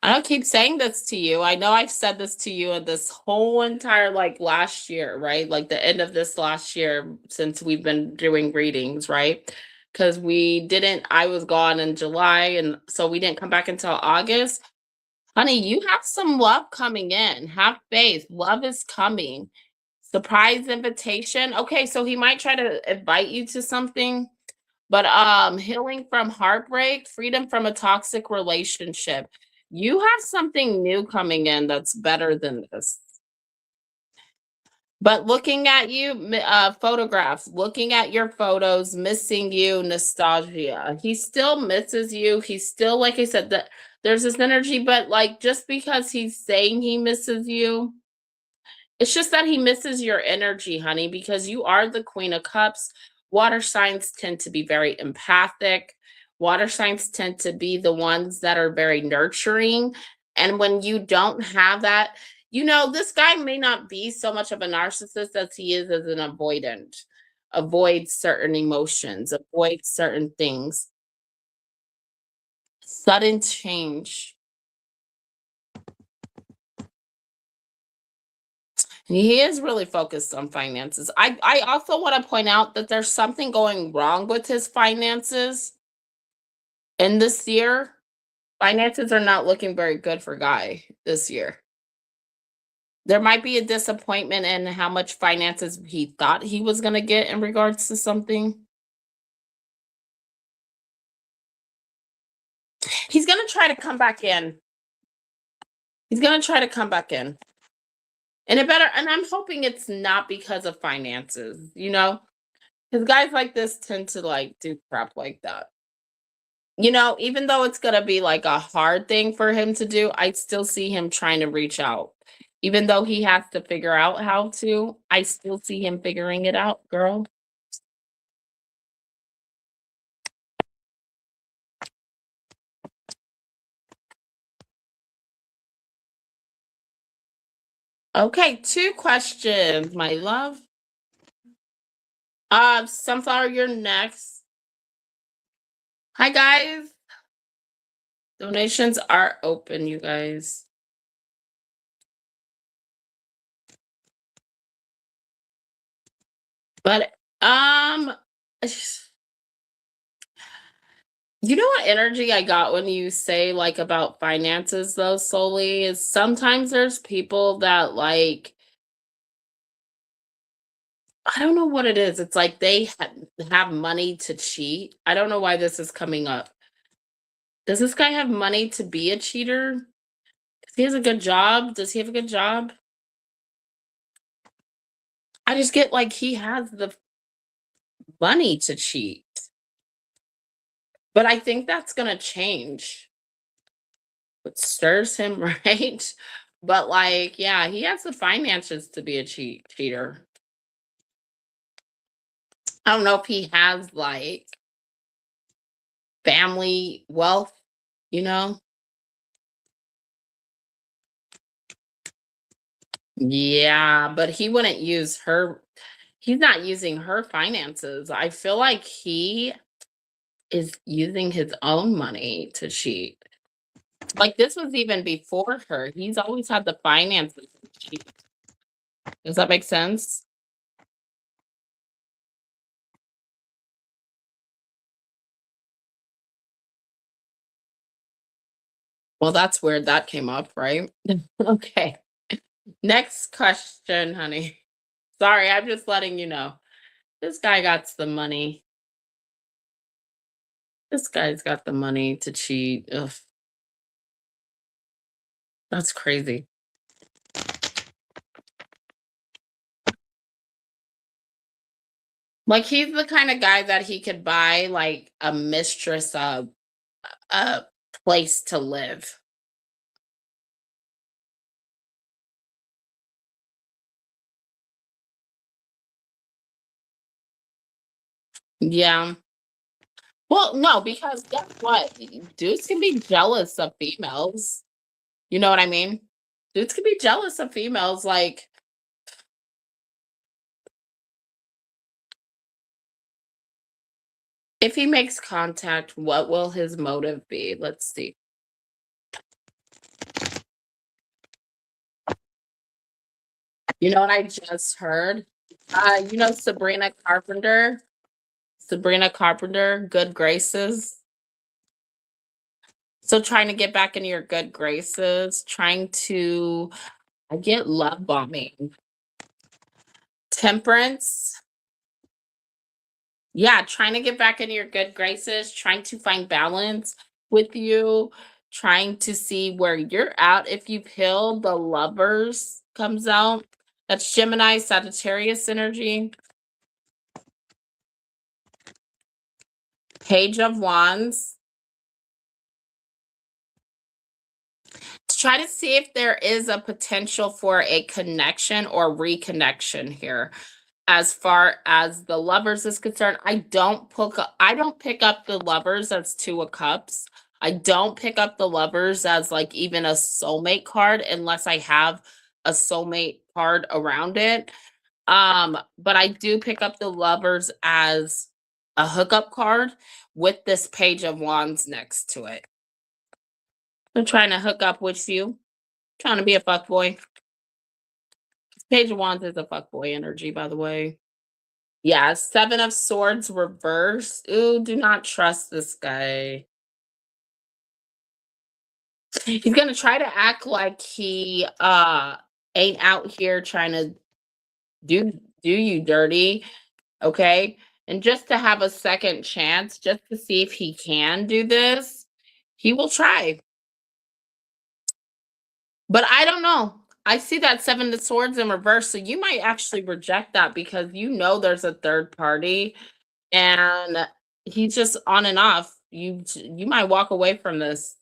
I don't keep saying this to you. I know I've said this to you in this whole entire like last year, right? Like the end of this last year since we've been doing readings, right? Because I was gone in July, and so we didn't come back until August. Honey, you have some love coming in. Have faith. Love is coming. Surprise invitation. Okay, so he might try to invite you to something, but healing from heartbreak, freedom from a toxic relationship. You have something new coming in that's better than this. But looking at you, photographs, looking at your photos, missing you, nostalgia. He still misses you. He's still, like I said, that there's this energy, but like just because he's saying he misses you, it's just that he misses your energy, honey, because you are the Queen of Cups. Water signs tend to be very empathic. Water signs tend to be the ones that are very nurturing. And when you don't have that, this guy may not be so much of a narcissist as he is as an avoidant. Avoid certain emotions, avoid certain things. Sudden change. He is really focused on finances. I also want to point out that there's something going wrong with his finances in this year. Finances are not looking very good for Guy this year. There might be a disappointment in how much finances he thought he was gonna get in regards to something. He's gonna try to come back in. He's gonna try to come back in. And I'm hoping it's not because of finances, you know? Because guys like this tend to like do crap like that. You know, even though it's gonna be like a hard thing for him to do, I still see him trying to reach out. Even though he has to figure out how to, I still see him figuring it out, girl. Okay, 2 questions, my love. Sunflower, you're next. Hi, guys. Donations are open, you guys. But, um, you know what energy I got when you say, like, about finances, though, solely, is sometimes there's people that, like, I don't know what it is. It's like they have money to cheat. I don't know why this is coming up. Does this guy have money to be a cheater? Does he has a good job? Does he have a good job? I just get like he has the money to cheat. But I think that's gonna change. What stirs him, right? But like, yeah, he has the finances to be a cheater. I don't know if he has like family wealth, you know? Yeah, but he wouldn't use her. He's not using her finances. I feel like he is using his own money to cheat. Like this was even before her. He's always had the finances to cheat. Does that make sense? Well, that's weird that came up, right? Okay. Next question, honey. Sorry, I'm just letting you know. This guy got the money. This guy's got the money to cheat. Ugh, that's crazy. Like he's the kind of guy that he could buy like a mistress a place to live. Yeah. Well, no, because guess what? Dudes can be jealous of females. You know what I mean? Dudes can be jealous of females. Like, if he makes contact, what will his motive be? Let's see. You know what I just heard? You know Sabrina Carpenter? Sabrina Carpenter, Good Graces. So trying to get back into your good graces, trying to I get love bombing. Temperance. Yeah, trying to get back into your good graces, trying to find balance with you, trying to see where you're at. If you've healed, the lovers comes out. That's Gemini, Sagittarius energy. Page of Wands. Try to see if there is a potential for a connection or reconnection here. As far as the lovers is concerned, I don't pick up the lovers as 2 of cups. I don't pick up the lovers as like even a soulmate card unless I have a soulmate card around it. But I do pick up the lovers as a hookup card with this page of wands next to it. I'm trying to hook up with you, trying to be a fuckboy. Page of wands is a fuckboy energy, by the way. Yeah, 7 of swords reverse. Ooh, do not trust this guy. He's gonna try to act like he ain't out here trying to do you dirty, okay? And just to have a second chance, just to see if he can do this, he will try. But I don't know. I see that 7 of swords in reverse, so you might actually reject that because you know there's a third party and he's just on and off. You might walk away from this.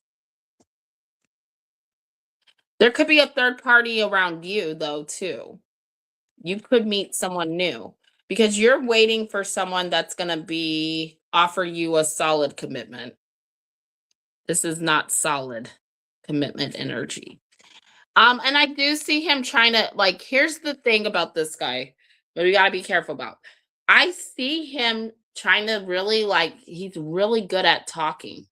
There could be a third party around you though too. You could meet someone new because you're waiting for someone that's going to be offer you a solid commitment. This is not solid commitment energy. And I do see him trying to like here's the thing about this guy that we got to be careful about. I see him trying to really like he's really good at talking.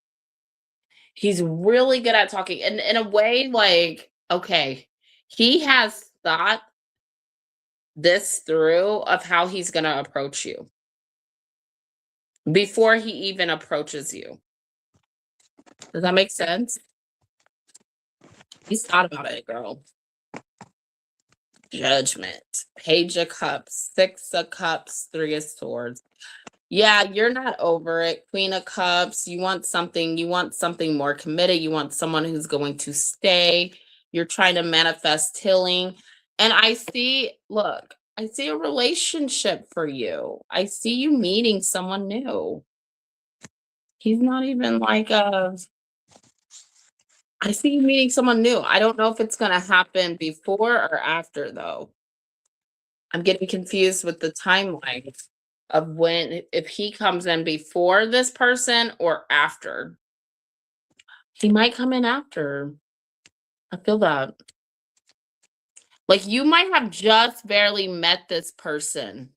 He's really good at talking and in a way like okay, he has thought this through of how he's going to approach you before he even approaches you. Does that make sense? He's thought about it, girl. Judgment. Page of Cups, 6 of Cups, 3 of Swords. Yeah, you're not over it. Queen of Cups. You want something more committed. You want someone who's going to stay. You're trying to manifest healing. And I see, look, I see a relationship for you. I see you meeting someone new. He's not even like I see you meeting someone new. I don't know if it's gonna happen before or after though. I'm getting confused with the timeline of when if he comes in before this person or after. He might come in after. I feel that. Like you might have just barely met this person.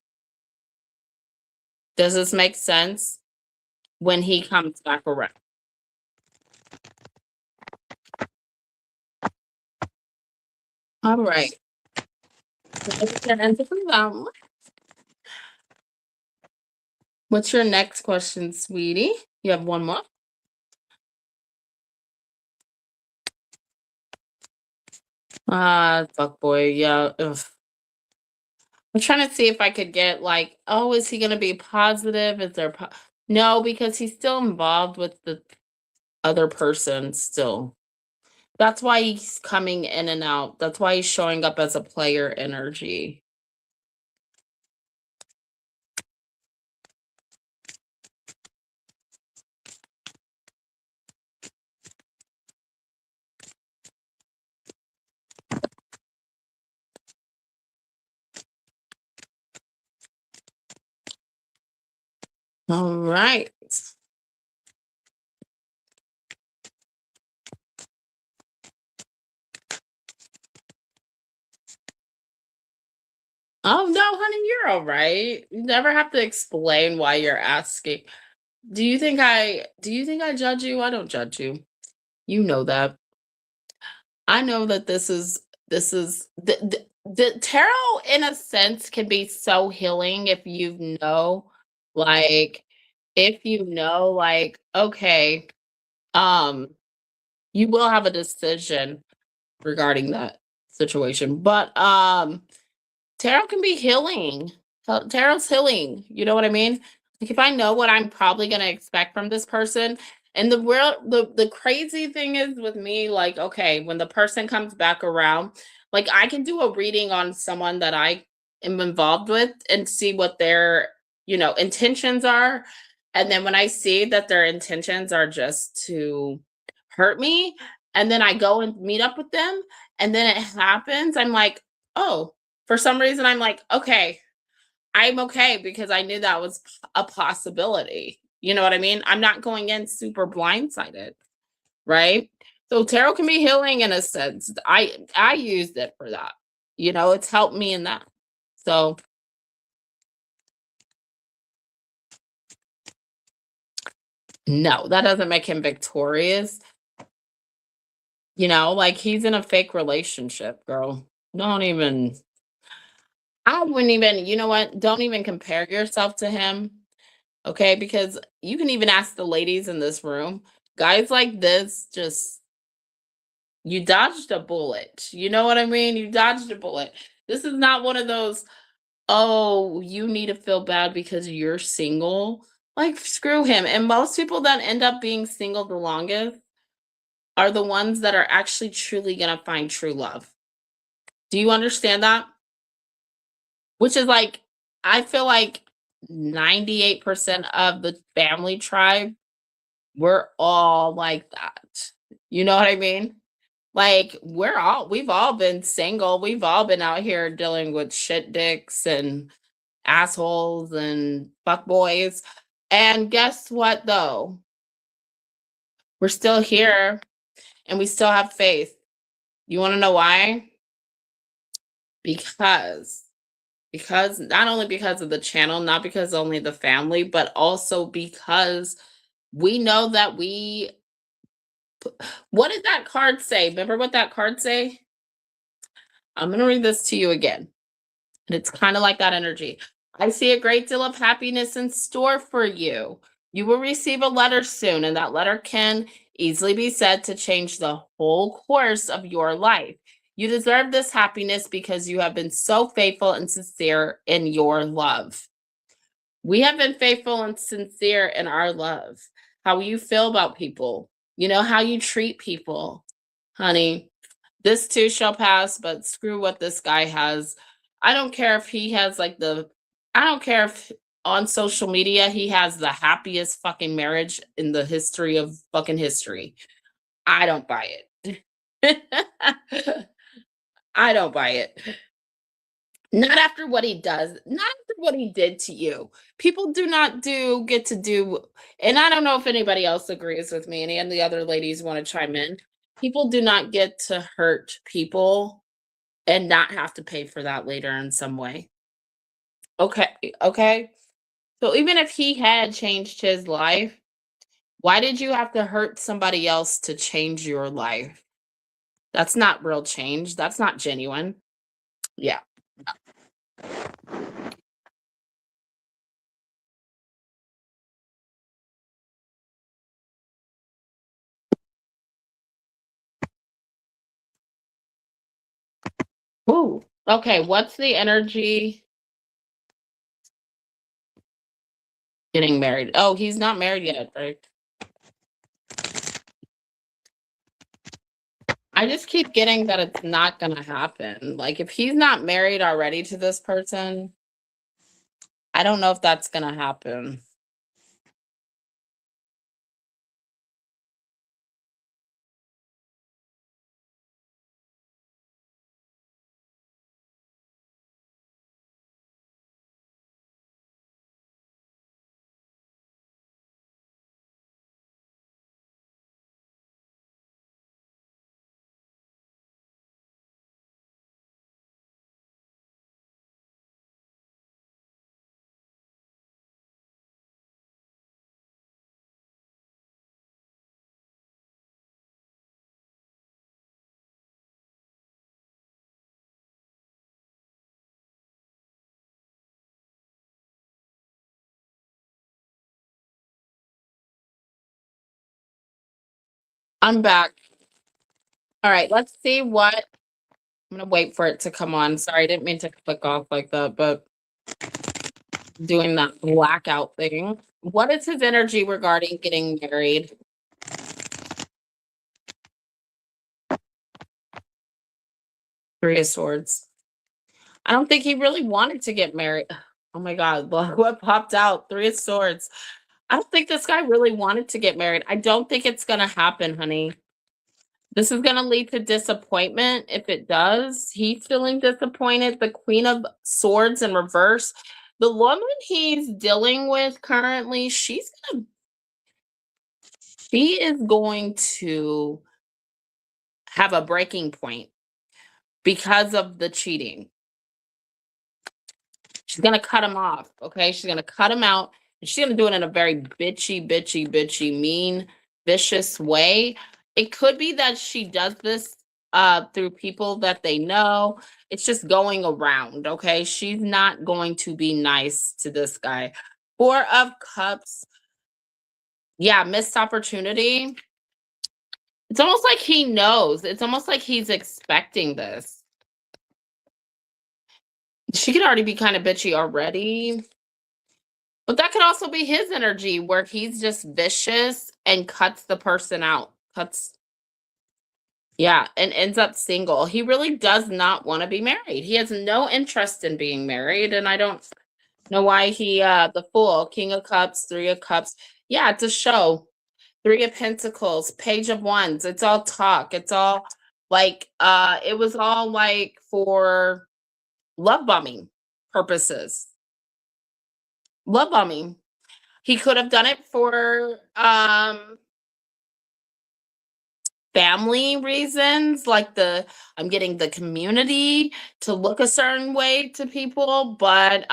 Does this make sense? When he comes back around. All right. What's your next question, sweetie? You have one more? Fuck boy, yeah. Ugh. I'm trying to see if I could get like, oh, is he gonna be positive? Is there no, because he's still involved with the other person still. That's why he's coming in and out. That's why he's showing up as a player energy. All right. Oh no, honey, you're all right. You never have to explain why you're asking. Do you think I judge you? I don't judge you. You know that. I know that this is the tarot in a sense can be so healing if you know like if you know like okay um you will have a decision regarding that situation but tarot can be healing. Tarot's healing. You know what I mean? Like if I know what I'm probably gonna expect from this person, and the crazy thing is with me, like, okay, when the person comes back around, like I can do a reading on someone that I am involved with and see what their, intentions are. And then when I see that their intentions are just to hurt me, and then I go and meet up with them, and then it happens, I'm like, oh, for some reason, I'm like, okay, I'm okay because I knew that was a possibility. You know what I mean? I'm not going in super blindsided, right? So tarot can be healing in a sense. I used it for that. It's helped me in that. So no, that doesn't make him victorious. Like he's in a fake relationship, girl. Don't even I wouldn't even, you know what? Don't even compare yourself to him. Okay, because you can even ask the ladies in this room. Guys like this just You dodged a bullet. You know what I mean? You dodged a bullet. This is not one of those, "Oh, you need to feel bad because you're single." Like, screw him, and most people that end up being single the longest are the ones that are actually truly gonna find true love. Do you understand that? Which is like, I feel like 98% of the family tribe, we're all like that. You know what I mean? Like, we've all been single. We've all been out here dealing with shit dicks and assholes and fuckboys. And guess what though? We're still here and we still have faith. You want to know why? Because not only because of the channel, not because only the family, but also because we know that what did that card say? Remember what that card say? I'm going to read this to you again. And it's kind of like that energy. I see a great deal of happiness in store for you. You will receive a letter soon, and that letter can easily be said to change the whole course of your life. You deserve this happiness because you have been so faithful and sincere in your love. We have been faithful and sincere in our love. How you feel about people, how you treat people, honey. This too shall pass, but screw what this guy has. I don't care if he has I don't care if on social media he has the happiest fucking marriage in the history of fucking history. I don't buy it. I don't buy it. Not after what he does, not after what he did to you. People do not get to do, and I don't know if anybody else agrees with me. Any of the other ladies want to chime in? People do not get to hurt people and not have to pay for that later in some way. Okay, okay. So even if he had changed his life, why did you have to hurt somebody else to change your life? That's not real change. That's not genuine. Yeah. Ooh. Okay, what's the energy getting married? Oh, he's not married yet, right? I just keep getting that it's not gonna happen. Like if he's not married already to this person, I don't know if that's gonna happen. I'm back. All right, let's see what I'm gonna wait for it to come on. Sorry, I didn't mean to click off like that, but doing that blackout thing. What is his energy regarding getting married? Three of Swords. I don't think he really wanted to get married. Oh my God, what popped out? Three of Swords. I don't think this guy really wanted to get married. I don't think it's gonna happen, honey. This is gonna lead to disappointment if it does. He's feeling disappointed. The Queen of Swords in reverse. The woman he's dealing with currently, she is going to have a breaking point because of the cheating. She's gonna cut him off, okay? She's gonna cut him out, and she's gonna do it in a very bitchy, mean, vicious way. It could be that she does this through people that they know. It's just going around, okay? She's not going to be nice to this guy. Four of Cups. Yeah, missed opportunity. It's almost like he knows. It's almost like he's expecting this. She could already be kind of bitchy already. But that could also be his energy where he's just vicious and cuts the person out. Cuts, yeah, and ends up single. He really does not want to be married. He has no interest in being married. And I don't know why the Fool, King of Cups, Three of Cups. Yeah, it's a show. Three of Pentacles, Page of Wands. It's all talk. It's all like, it was all like for love bombing purposes. Love bombing. He could have done it for family reasons, like I'm getting the community to look a certain way to people, but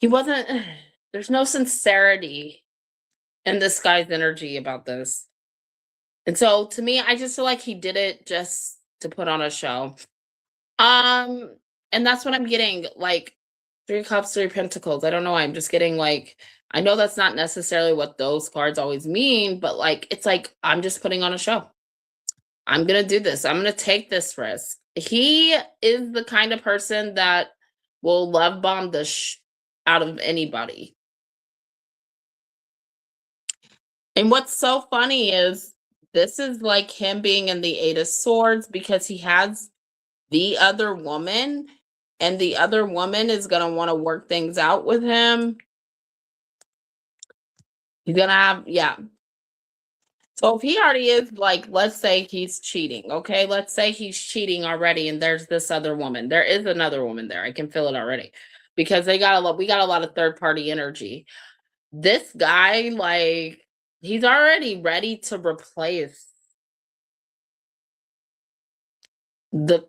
he wasn't there's no sincerity in this guy's energy about this. And so to me, I just feel like he did it just to put on a show. Um, and that's what I'm getting, like, 3 cups, 3 pentacles. I don't know why, I'm just getting, like, I know that's not necessarily what those cards always mean, but, like, it's like, I'm just putting on a show. I'm gonna do this. I'm gonna take this risk. He is the kind of person that will love bomb the out of anybody. And what's so funny is this is like him being in the 8 of Swords because he has the other woman, and the other woman is gonna wanna work things out with him. He's gonna have, yeah. So if he already is, like, let's say he's cheating, okay? Let's say he's cheating already and there's this other woman. There is another woman there. I can feel it already because we got a lot of third party energy. This guy, like, he's already ready to replace the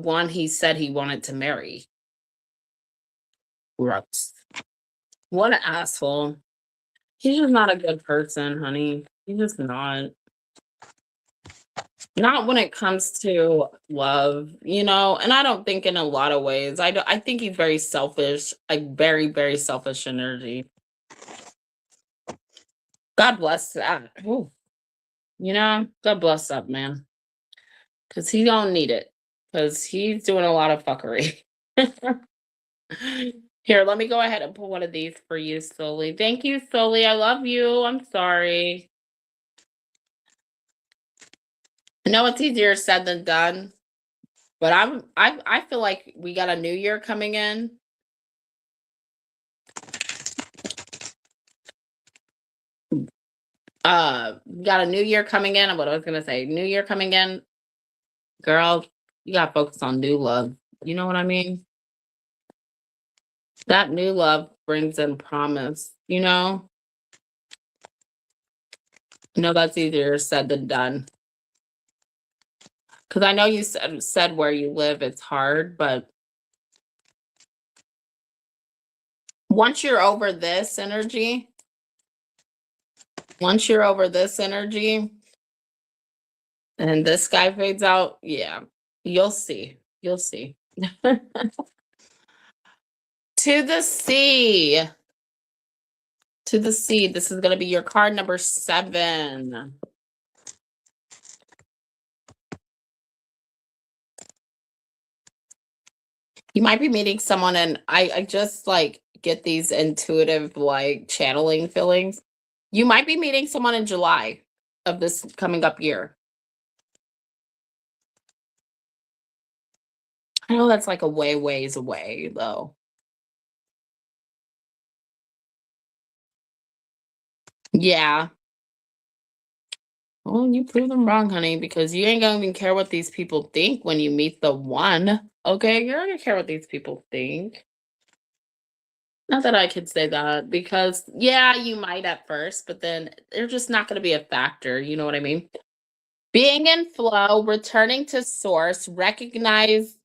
one he said he wanted to marry. Gross. What an asshole. He's just not a good person, honey. He's just not. Not when it comes to love, you know, and I don't think in a lot of ways. I think he's very selfish, like very, very selfish energy. God bless that. Ooh, you know, God bless that man. Cause he don't need it. Cause he's doing a lot of fuckery. Here, let me go ahead and pull one of these for you, Solely. Thank you, Solely. I love you. I'm sorry. I know it's easier said than done, but I feel like we got a new year coming in. Got a new year coming in. What I was gonna say, new year coming in, girl, you gotta focus on new love. You know what I mean? That new love brings in promise, you know? No, that's easier said than done. Because I know you said where you live, it's hard, but once you're over this energy, once you're over this energy and this guy fades out, yeah, you'll see. You'll see. To the sea. To the sea. This is going to be your card number 7. You might be meeting someone, and I just like get these intuitive, like, channeling feelings. You might be meeting someone in July of this coming up year. I know that's like a ways away, though. Yeah. Well, you prove them wrong, honey, because you ain't gonna even care what these people think when you meet the one. Okay, you're not gonna care what these people think. Not that I could say that because, yeah, you might at first, but then they're just not gonna be a factor. You know what I mean? Being in flow, returning to source, recognize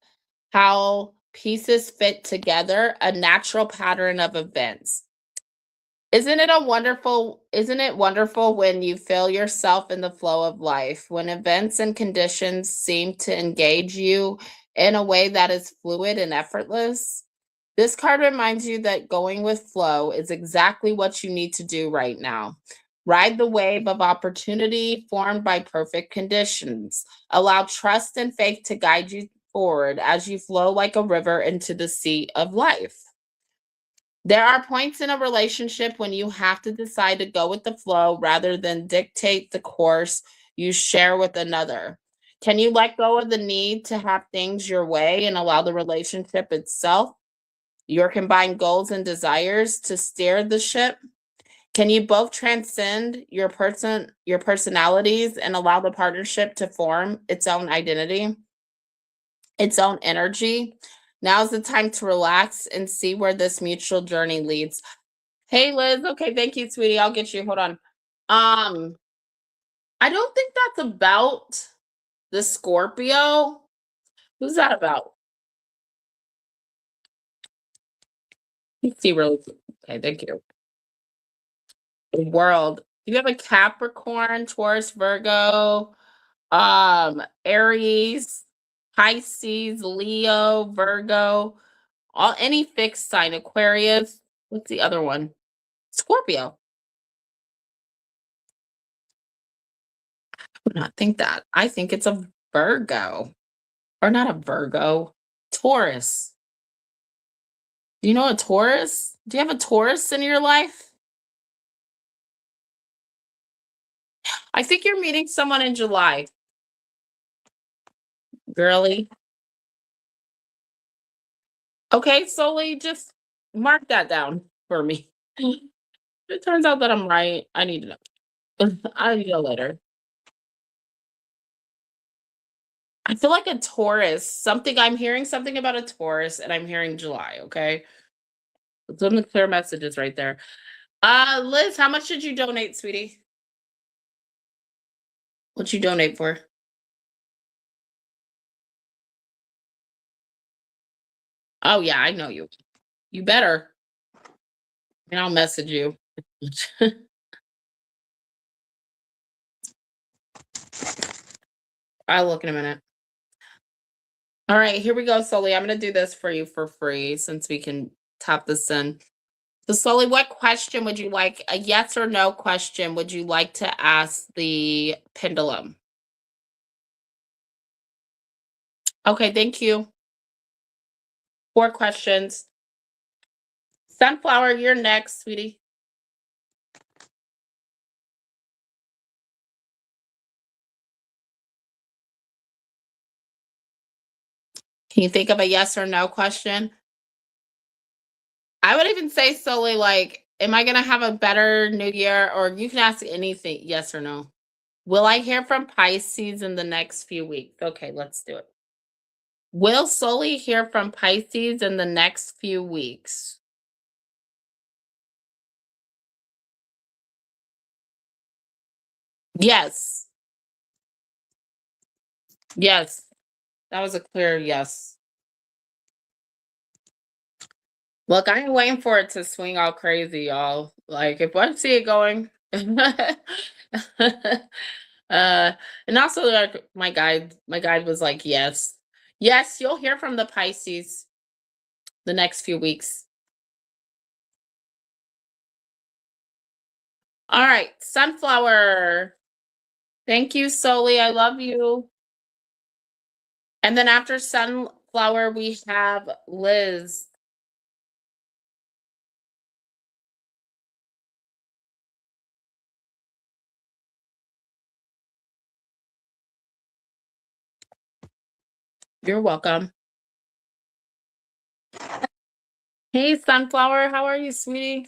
how pieces fit together, a natural pattern of events. Isn't it wonderful when you feel yourself in the flow of life, when events and conditions seem to engage you in a way that is fluid and effortless? This card reminds you that going with flow is exactly what you need to do right now. Ride the wave of opportunity formed by perfect conditions. Allow trust and faith to guide you forward as you flow like a river into the sea of life. There are points in a relationship when you have to decide to go with the flow rather than dictate the course you share with another. Can you let go of the need to have things your way and allow the relationship itself, your combined goals and desires, to steer the ship? Can you both transcend your personalities and allow the partnership to form its own identity, its own energy? Now's the time to relax and see where this mutual journey leads. Hey Liz, okay, thank you, sweetie. I'll get you. Hold on. Um, I don't think that's about the Scorpio. Who's that about? Let's see really quick. Okay, thank you. The world. Do you have a Capricorn, Taurus, Virgo, Aries, Pisces, Leo, Virgo, all any fixed sign, Aquarius. What's the other one? Scorpio. I would not think that. I think it's a Virgo. Or not a Virgo. Taurus. Do you know a Taurus? Do you have a Taurus in your life? I think you're meeting someone in July. Girly. Okay, Solely, just mark that down for me. It turns out that I'm right. I need to know. I need to know later. I feel like a Taurus. Something I'm hearing something about a Taurus, and I'm hearing July. Okay, some of the clear messages right there. Liz, how much did you donate, sweetie? What you donate for? Oh yeah, I know you. You better, and I'll message you. I'll look in a minute. All right, here we go, Sully. I'm gonna do this for you for free since we can tap this in. So, Sully, what question would you like? A yes or no question would you like to ask the pendulum? Okay, thank you. 4 questions. Sunflower, you're next, sweetie. Can you think of a yes or no question? I would even say solely like, am I gonna have a better new year? Or you can ask anything, yes or no. Will I hear from Pisces in the next few weeks? Okay, let's do it. Will solely hear from Pisces in the next few weeks. Yes. Yes. That was a clear yes. Look, I ain't waiting for it to swing all crazy, y'all. Like if I see it going, and also like my guide was like, yes. Yes, you'll hear from the Pisces the next few weeks. All right, Sunflower. Thank you, Soli. I love you. And then after Sunflower, we have Liz. You're welcome. Hey, Sunflower, how are you, sweetie?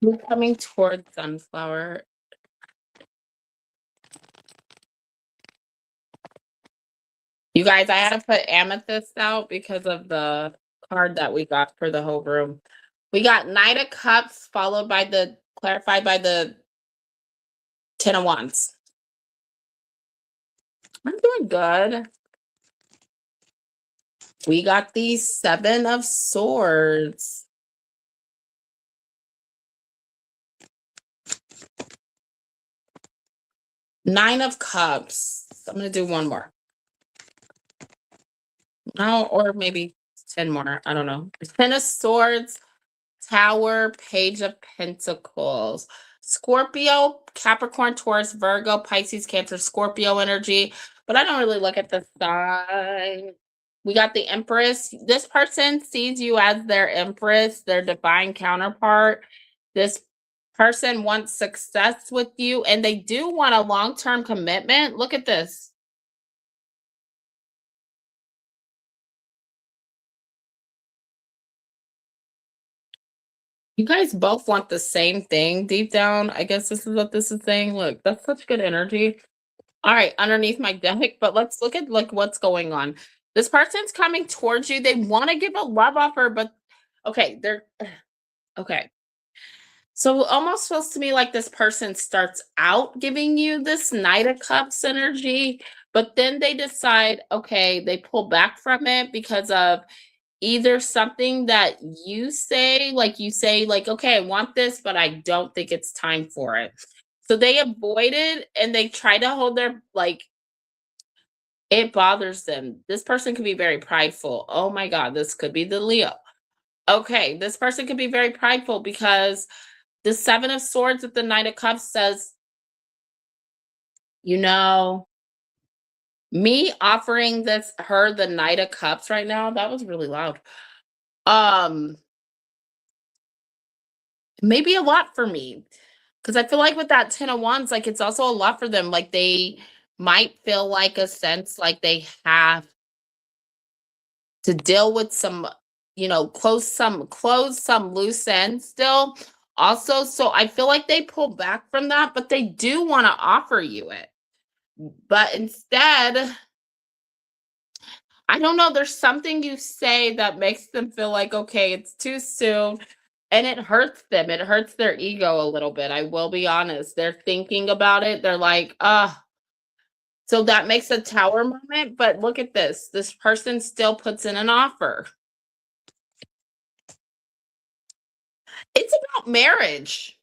We're coming towards Sunflower. You guys, I had to put amethyst out because of the card that we got for the whole room. We got Knight of Cups followed by the clarified by the Ten of Wands. I'm doing good. We got the Seven of Swords. Nine of Cups. I'm gonna do one more. No, or maybe 10 more. I don't know. Ten of Swords, Tower, Page of Pentacles. Scorpio, Capricorn, Taurus, Virgo, Pisces, Cancer, Scorpio energy. But I don't really look at the sign. We got the Empress. This person sees you as their Empress, their divine counterpart. This person wants success with you, and they do want a long-term commitment. Look at this. You guys both want the same thing deep down. I guess this is what this is saying. Look, that's such good energy. All right, underneath my deck, but let's look at like what's going on. This person's coming towards you. They want to give a love offer, but okay, they're okay. So it almost feels to me like this person starts out giving you this Knight of Cups energy, but then they decide, okay, they pull back from it because of either something that you say, like, okay, I want this, but I don't think it's time for it. So they avoid it and they try to hold their like it bothers them. This person could be very prideful. Oh my God, this could be the Leo. Okay, this person could be very prideful because the Seven of Swords with the Knight of Cups says, you know, me offering her the Knight of Cups right now, that was really loud. Um, Maybe a lot for me. Because I feel like with that 10 of Wands, like it's also a lot for them. Like they might feel like a sense like they have to deal with some, close some loose ends still. Also, so I feel like they pull back from that, but they do want to offer you it. But instead, I don't know, there's something you say that makes them feel like, okay, it's too soon. And it hurts them. It hurts their ego a little bit. I will be honest. They're thinking about it. They're like, so that makes a tower moment. But look at this. This person still puts in an offer. It's about marriage.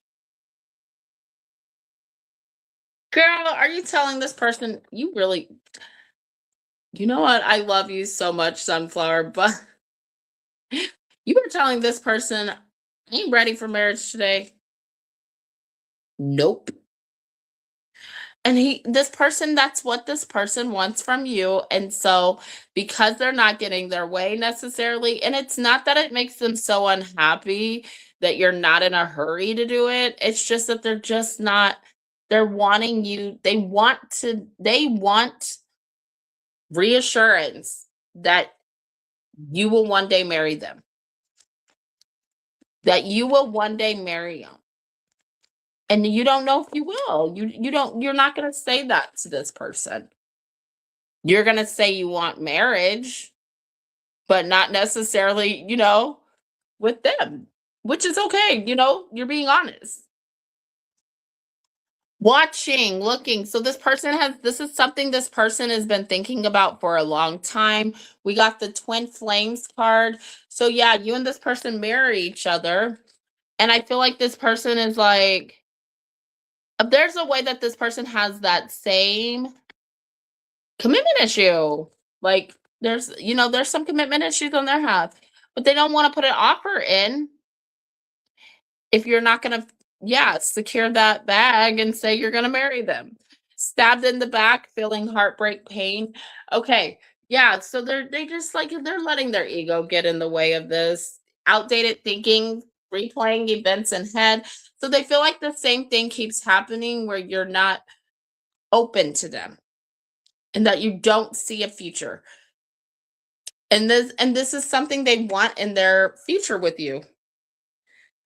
Girl, are you telling this person you really, you know what? I love you so much, Sunflower, but you were telling this person, I ain't ready for marriage today. Nope. And this person, that's what this person wants from you. And so, because they're not getting their way necessarily, and it's not that it makes them so unhappy that you're not in a hurry to do it. It's just that they're just not, they're wanting you, they want reassurance that you will one day marry them, that you will one day marry them. And you don't know if you will. You're not going to say that to this person. You're going to say you want marriage, but not necessarily, with them, which is okay. You're being honest. Watching, looking. So this is something this person has been thinking about for a long time. We got the twin flames card. So yeah, you and this person marry each other. And I feel like this person is like, there's a way that this person has that same commitment issue. Like there's some commitment issues on their half, but they don't want to put an offer in if you're not going to, yeah, secure that bag and say you're going to marry them. Stabbed in the back, feeling heartbreak, pain. Okay. Yeah. So they just like, they're letting their ego get in the way of this outdated thinking, replaying events in head. So they feel like the same thing keeps happening where you're not open to them and that you don't see a future. And this is something they want in their future with you.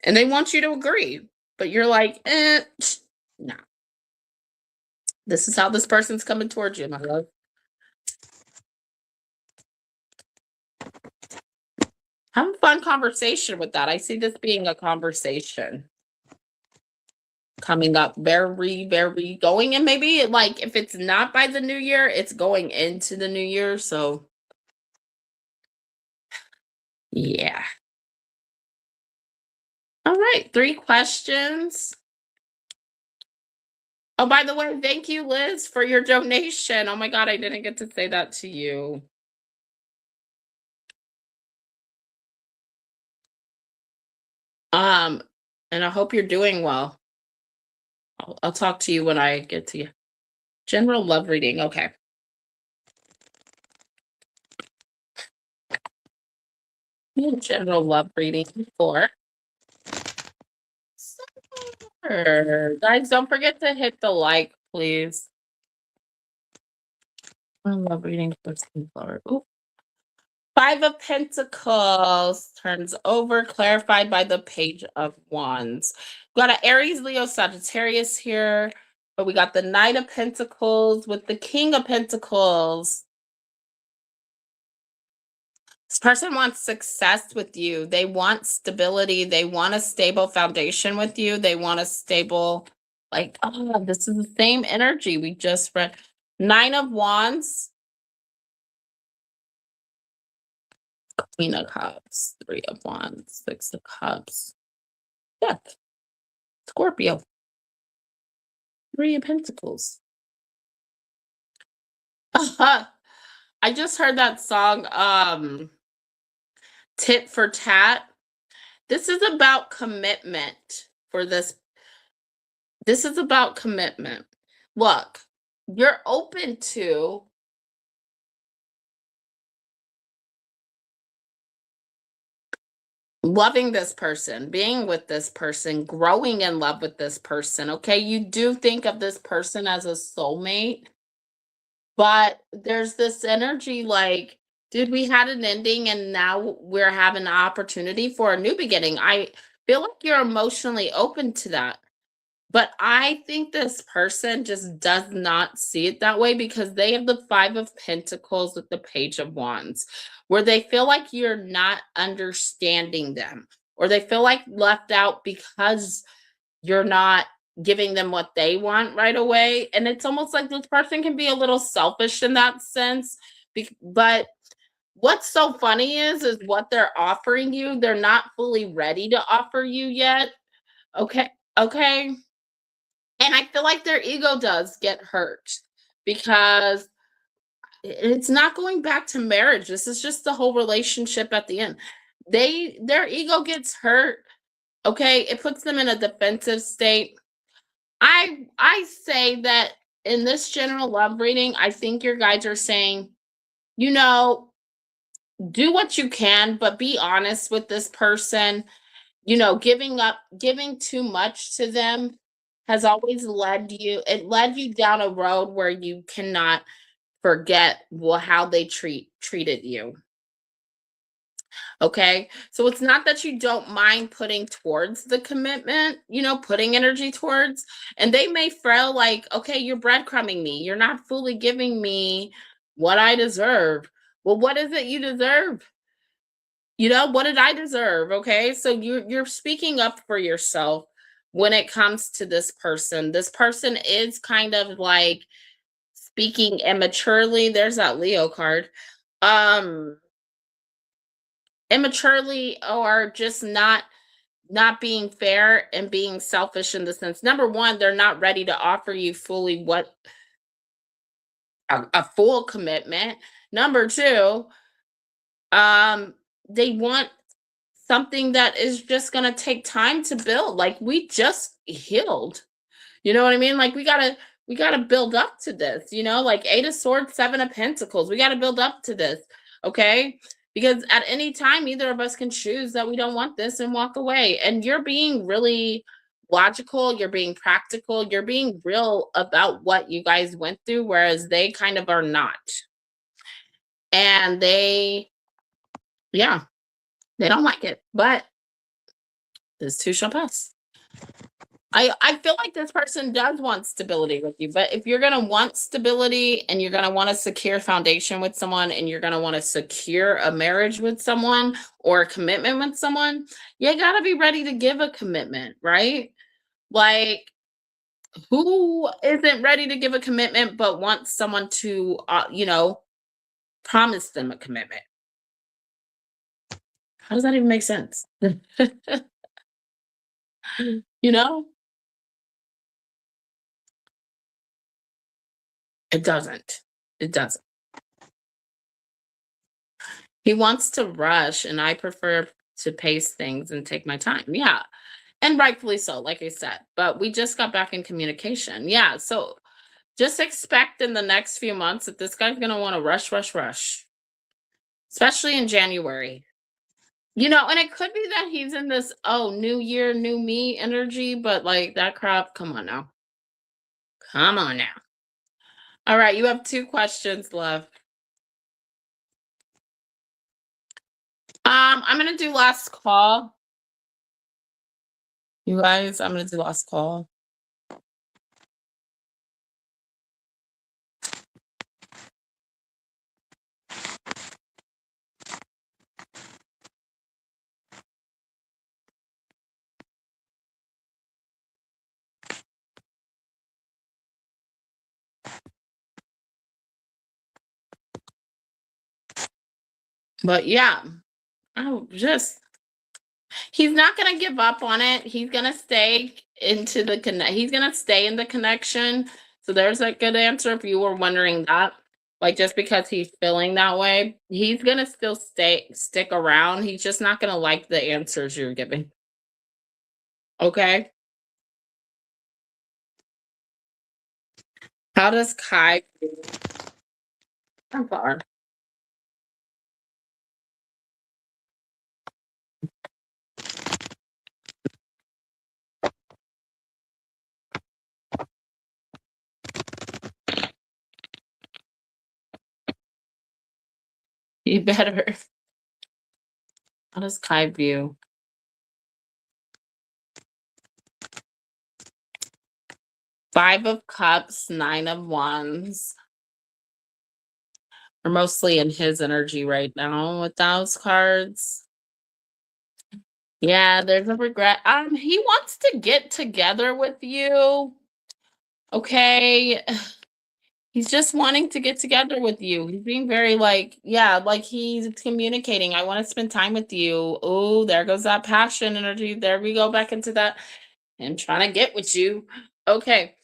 And they want you to agree. But you're like, no. This is how this person's coming towards you, my love. Have a fun conversation with that. I see this being a conversation coming up very, very going. And maybe like if it's not by the new year, it's going into the new year. So yeah. All right. 3 questions. Oh, by the way, thank you, Liz, for your donation. Oh my God, I didn't get to say that to you. Um, and I hope you're doing well. I'll talk to you when I get to you. General love reading. Okay. General love reading for summer. Guys, don't forget to hit the like, please. I love reading for sunflower. Ooh. Five of Pentacles turns over, clarified by the Page of Wands. We got an Aries, Leo, Sagittarius here, but we got the Knight of Pentacles with the King of Pentacles. This person wants success with you. They want stability. They want a stable foundation with you. They want a stable, like, oh, this is the same energy we just read. Nine of Wands. Queen of Cups, Three of Wands, Six of Cups, Death, Scorpio, Three of Pentacles. I just heard that song, Tit for Tat. This is about commitment for this. This is about commitment. Look, you're open to loving this person, being with this person, growing in love with this person. Okay. You do think of this person as a soulmate, but there's this energy like, dude, we had an ending and now we're having an opportunity for a new beginning. I feel like you're emotionally open to that. But I think this person just does not see it that way because they have the Five of Pentacles with the Page of Wands, where they feel like you're not understanding them, or they feel like left out because you're not giving them what they want right away. And it's almost like this person can be a little selfish in that sense. But what's so funny is what they're offering you, they're not fully ready to offer you yet. Okay. Okay. And I feel like their ego does get hurt because it's not going back to marriage. This is just the whole relationship at the end. Their ego gets hurt. Okay, it puts them in a defensive state. I say that in this general love reading, I think your guides are saying, you know, do what you can, but be honest with this person. You know, giving too much to them has always led you down a road where you cannot forget how they treated you. Okay. So it's not that you don't mind putting towards the commitment, putting energy towards, and they may feel like, okay, you're breadcrumbing me. You're not fully giving me what I deserve. Well, what is it you deserve? What did I deserve? Okay. So you're speaking up for yourself when it comes to this person. This person is kind of like speaking immaturely. There's that Leo card. Um Immaturely, or just not being fair and being selfish in the sense. Number one, they're not ready to offer you fully what a full commitment. Number two, um they want something that is just going to take time to build. Like, we just healed. You know what I mean? Like, we got to build up to this, like Eight of Swords, Seven of Pentacles. We got to build up to this. Okay? Because at any time either of us can choose that we don't want this and walk away. And you're being really logical, you're being practical, you're being real about what you guys went through, whereas they kind of are not. And yeah, they don't like it. But this too shall pass. I feel like this person does want stability with you, but if you're going to want stability and you're going to want a secure foundation with someone and you're going to want to secure a marriage with someone or a commitment with someone, you got to be ready to give a commitment, right? Like, who isn't ready to give a commitment but wants someone to, promise them a commitment? How does that even make sense? you know? It doesn't. It doesn't. He wants to rush, and I prefer to pace things and take my time. Yeah. And rightfully so, like I said. But we just got back in communication. Yeah. So just expect in the next few months that this guy's going to want to rush, rush, rush, especially in January. And it could be that he's in this, oh, new year, new me energy, but like that crap, come on now. Come on now. All right, you have 2 questions left. I'm gonna do last call. You guys, I'm gonna do last call. But yeah, oh, just he's not gonna give up on it. He's gonna stay into the connect. He's gonna stay in the connection. So there's a good answer if you were wondering that. Like just because he's feeling that way, he's gonna still stick around. He's just not gonna like the answers you're giving. Okay. How does Kai feel? I'm far. You better. How does Kai view? 5 of Cups, 9 of Wands. We're mostly in his energy right now with those cards. Yeah, there's a regret. He wants to get together with you. Okay. He's just wanting to get together with you. He's being very like, yeah, like he's communicating. I want to spend time with you. Oh, there goes that passion energy. There we go back into that. I'm trying to get with you. Okay.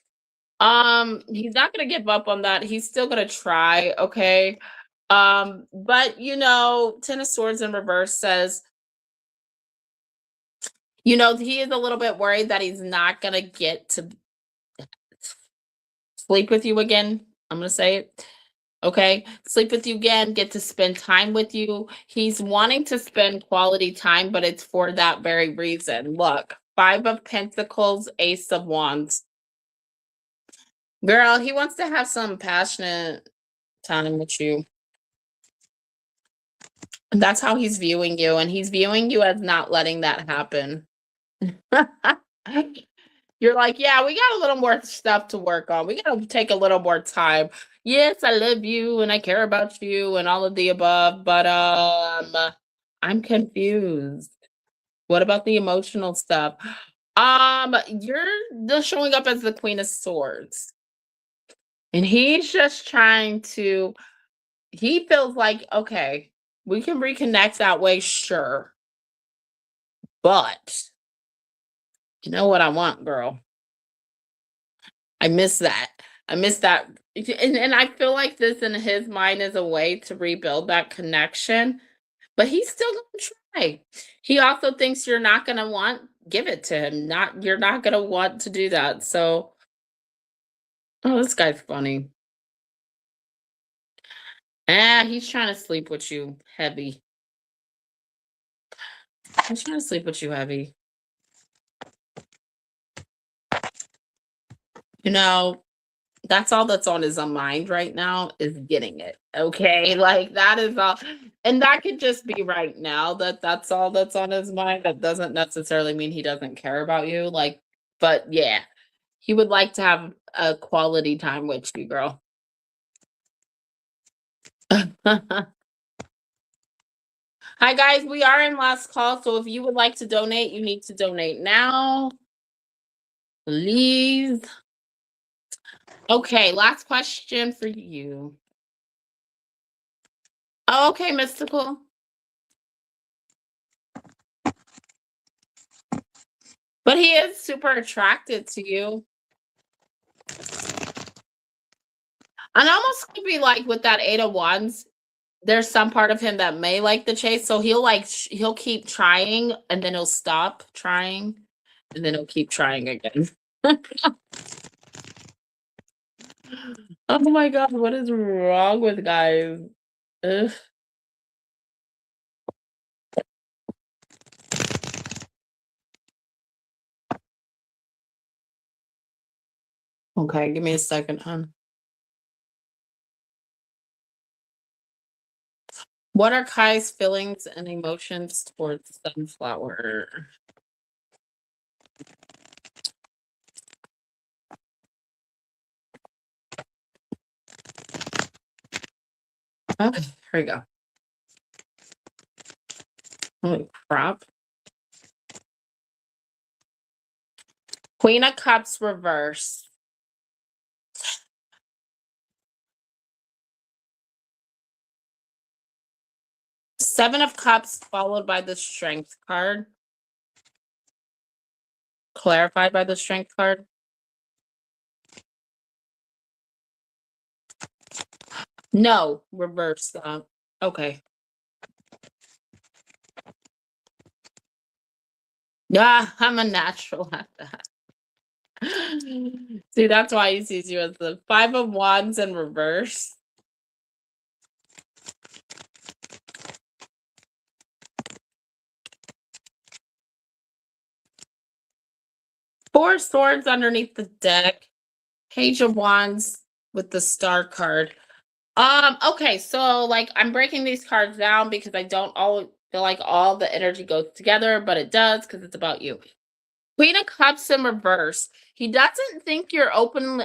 He's not gonna give up on that. He's still gonna try, okay? But Ten of Swords in reverse says, he is a little bit worried that he's not gonna get to sleep with you again. I'm gonna say it. Okay. Sleep with you again, get to spend time with you. He's wanting to spend quality time, but it's for that very reason. Look, 5 of Pentacles, Ace of Wands. Girl, he wants to have some passionate time with you. That's how he's viewing you, and he's viewing you as not letting that happen. You're like, yeah, we got a little more stuff to work on. We got to take a little more time. Yes, I love you and I care about you and all of the above, but I'm confused. What about the emotional stuff? You're just showing up as the Queen of Swords. And he's just trying to he feels like, okay, we can reconnect that way, sure. But you know what I want, girl? I miss that. I miss that. And I feel like this in his mind is a way to rebuild that connection, but he's still gonna try. He also thinks you're not gonna give it to him. You're not gonna want to do that. So, oh, this guy's funny. He's trying to sleep with you heavy. He's trying to sleep with you heavy. You know, that's all that's on his mind right now is getting it. Okay. Like that is all. And that could just be right now that's all that's on his mind. That doesn't necessarily mean he doesn't care about you. But yeah, he would like to have a quality time with you, girl. Hi guys, we are in last call. So if you would like to donate, you need to donate now. Please. Okay, last question for you. Oh, okay, Mystical. But he is super attracted to you. And almost could be like with that 8 of wands, there's some part of him that may like the chase, so he'll like he'll keep trying and then he'll stop trying and then he'll keep trying again. Oh my god, what is wrong with guys? Ugh. Okay, give me a second, hon. What are Kai's feelings and emotions towards Sunflower? Okay, here we go. Holy crap. Queen of Cups reverse. Seven of Cups followed by the Strength card. Clarified by the Strength card. No, reverse that. Okay. Yeah, I'm a natural at that. See, that's why he sees you as the Five of Wands in reverse. Four Swords underneath the deck. Page of Wands with the Star card. Okay, so like I'm breaking these cards down because I don't all feel like all the energy goes together, but it does because it's about you. Queen of Cups in reverse. He doesn't think you're open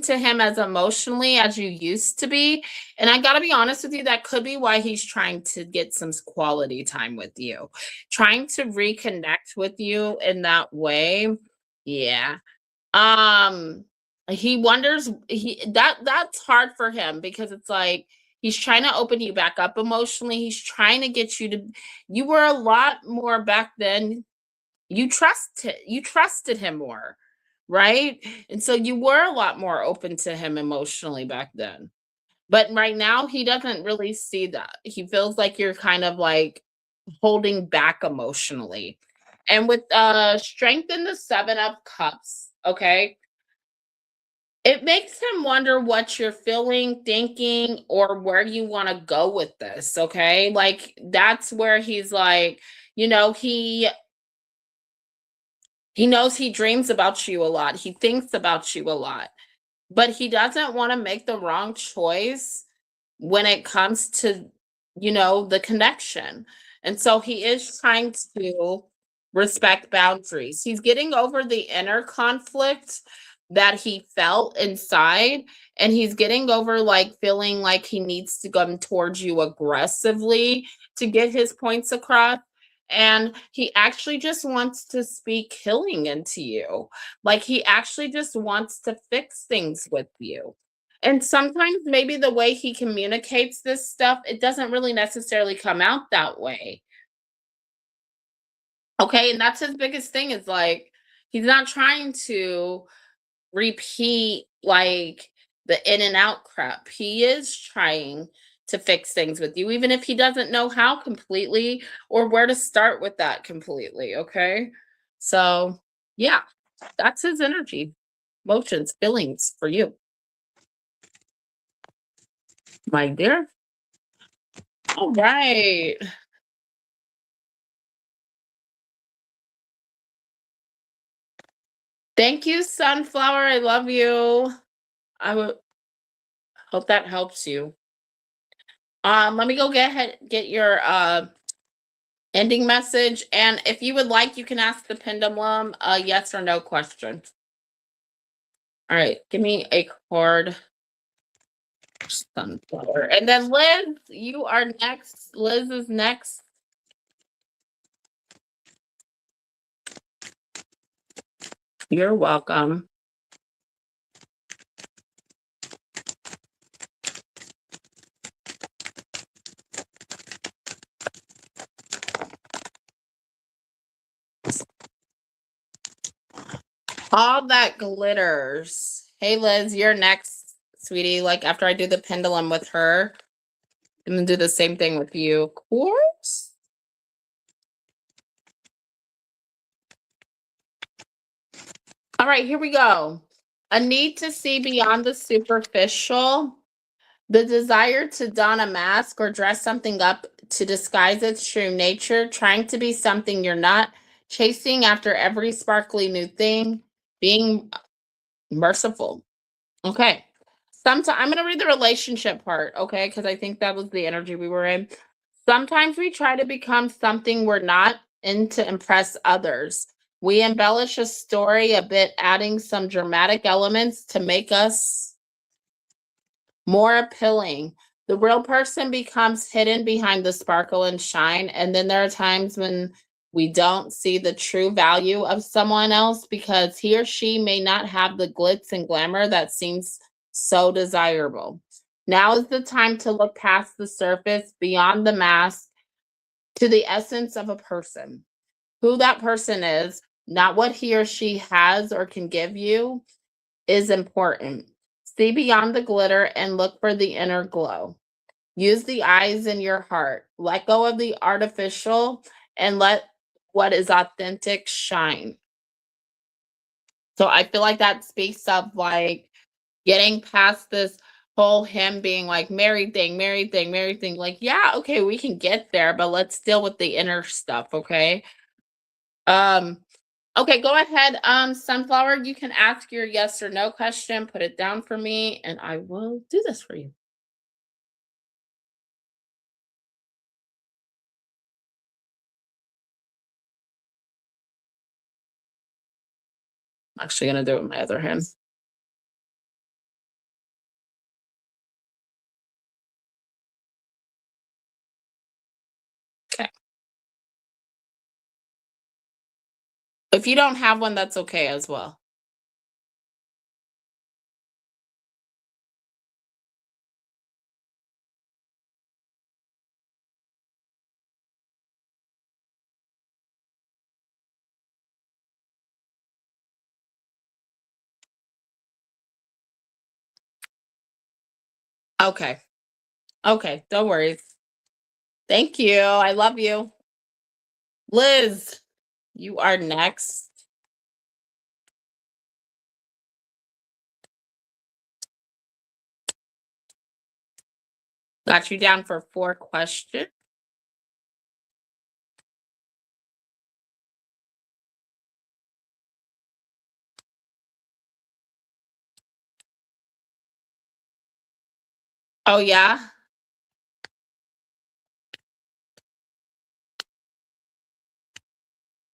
to him as emotionally as you used to be. And I got to be honest with you, that could be why he's trying to get some quality time with you. Trying to reconnect with you in that way. Yeah. Um he wonders that's hard for him because it's like he's trying to open you back up emotionally. He's trying to get you to you were a lot more back then you trusted him more, right? And so you were a lot more open to him emotionally back then. But right now he doesn't really see that. He feels like you're kind of like holding back emotionally. And with strength in the 7 of cups, okay? It makes him wonder what you're feeling, thinking, or where you want to go with this, okay? Like that's where he's like, you know, he knows he dreams about you a lot. He thinks about you a lot, but he doesn't want to make the wrong choice when it comes to, the connection. And so he is trying to respect boundaries. He's getting over the inner conflict that he felt inside, and he's getting over like feeling like he needs to come towards you aggressively to get his points across. And he actually just wants to speak healing into you. Like he actually just wants to fix things with you. And sometimes maybe the way he communicates this stuff, it doesn't really necessarily come out that way. Okay. And that's his biggest thing is like, he's not trying to repeat like the in and out crap. He is trying to fix things with you, even if he doesn't know how completely or where to start with that completely. Okay. So, yeah, that's his energy, motions, feelings for you, my dear. All right. Thank you, Sunflower. I love you. I would hope that helps you. Let me go get your ending message. And if you would like, you can ask the pendulum a yes or no question. All right, give me a card. Sunflower. And then Liz, you are next. Liz is next. You're welcome. All that glitters. Hey, Liz, you're next. sweetie. Like after I do the pendulum with her, I'm gonna do the same thing with you, of course. All right, here we go. A need to see beyond the superficial. The desire to don a mask or dress something up to disguise its true nature, trying to be something you're not, chasing after every sparkly new thing, being merciful. Okay. Sometimes I'm going to read the relationship part, okay? Because I think that was the energy we were in. Sometimes we try to become something we're not and to impress others. We embellish a story a bit, adding some dramatic elements to make us more appealing. The real person becomes hidden behind the sparkle and shine. And then there are times when we don't see the true value of someone else because he or she may not have the glitz and glamour that seems so desirable. Now is the time to look past the surface, beyond the mask, to the essence of a person. Who that person is, not what he or she has or can give you, is important. See beyond the glitter and look for the inner glow. Use the eyes in your heart. Let go of the artificial and let what is authentic shine. So I feel like that speaks of like getting past this whole him being like married thing, married thing, married thing. Like, yeah, okay, we can get there, but let's deal with the inner stuff, okay? Um, okay, go ahead. Sunflower, you can ask your yes or no question, put it down for me, and I will do this for you. I'm actually gonna do it with my other hand. Okay. If you don't have one, that's okay as well. Okay. Okay, don't worry. Thank you. I love you. Liz, you are next. Got you down for 4 questions. Oh, yeah?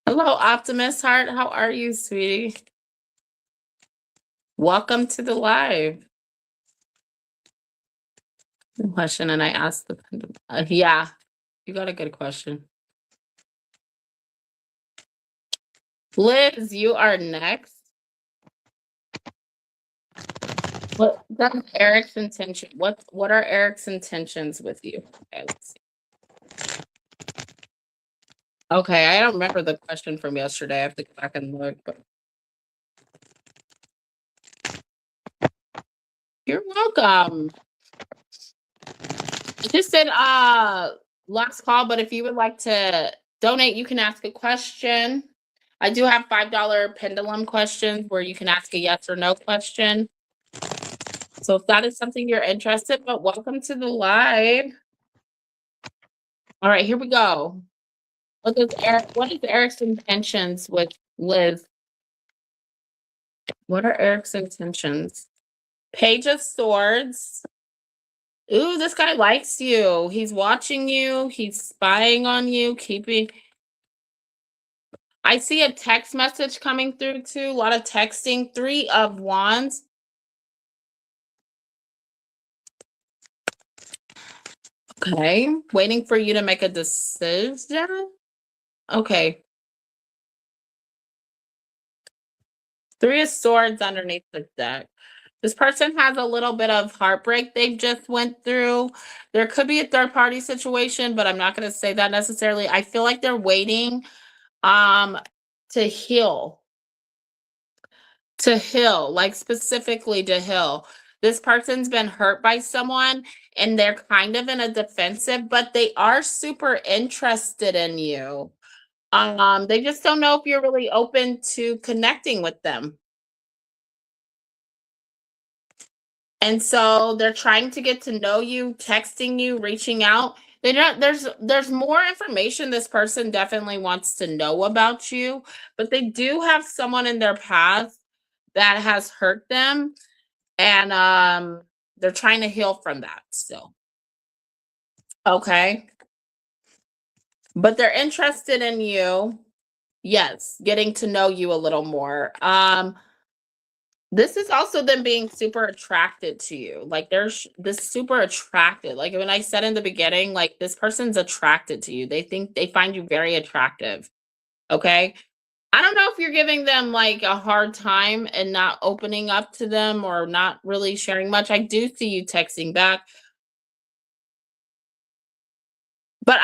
Hello, Optimist Heart. How are you, sweetie? Welcome to the live. Good question, and I asked the yeah, you got a good question. Liz, you are next. That's Eric's intention. What are Eric's intentions with you? Okay, let's see. Okay, I don't remember the question from yesterday. I have to go back and look, but you're welcome. I just said last call, but if you would like to donate, you can ask a question. I do have $5 pendulum questions where you can ask a yes or no question. So if that is something you're interested, but welcome to the live. All right, here we go. What is Eric's intentions with Liz? What are Eric's intentions? Page of Swords. Ooh, this guy likes you. He's watching you. He's spying on you, keeping. I see a text message coming through too. A lot of texting. 3 of Wands. Okay. Waiting for you to make a decision. Okay. 3 of Swords underneath the deck. This person has a little bit of heartbreak they've just went through. There could be a third party situation, but I'm not going to say that necessarily. I feel like they're waiting to heal. To heal, like specifically to heal. This person's been hurt by someone and they're kind of in a defensive, but they are super interested in you. They just don't know if you're really open to connecting with them. And so they're trying to get to know you, texting you, reaching out. They don't there's more information this person definitely wants to know about you, but they do have someone in their past that has hurt them and they're trying to heal from that still. Okay? But they're interested in you. Yes, getting to know you a little more. This is also them being super attracted to you. Like there's this super attracted. Like when I said in the beginning, like this person's attracted to you. They think they find you very attractive. Okay. I don't know if you're giving them like a hard time and not opening up to them or not really sharing much. I do see you texting back, but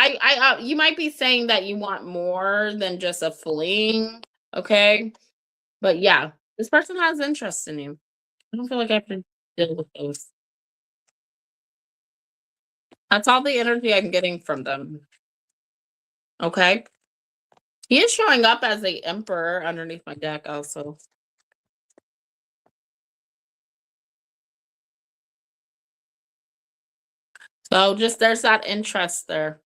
you might be saying that you want more than just a fling. Okay. But yeah, this person has interest in you. I don't feel like I have to deal with those. That's all the energy I'm getting from them. Okay. He is showing up as the emperor underneath my deck also. So just there's that interest there.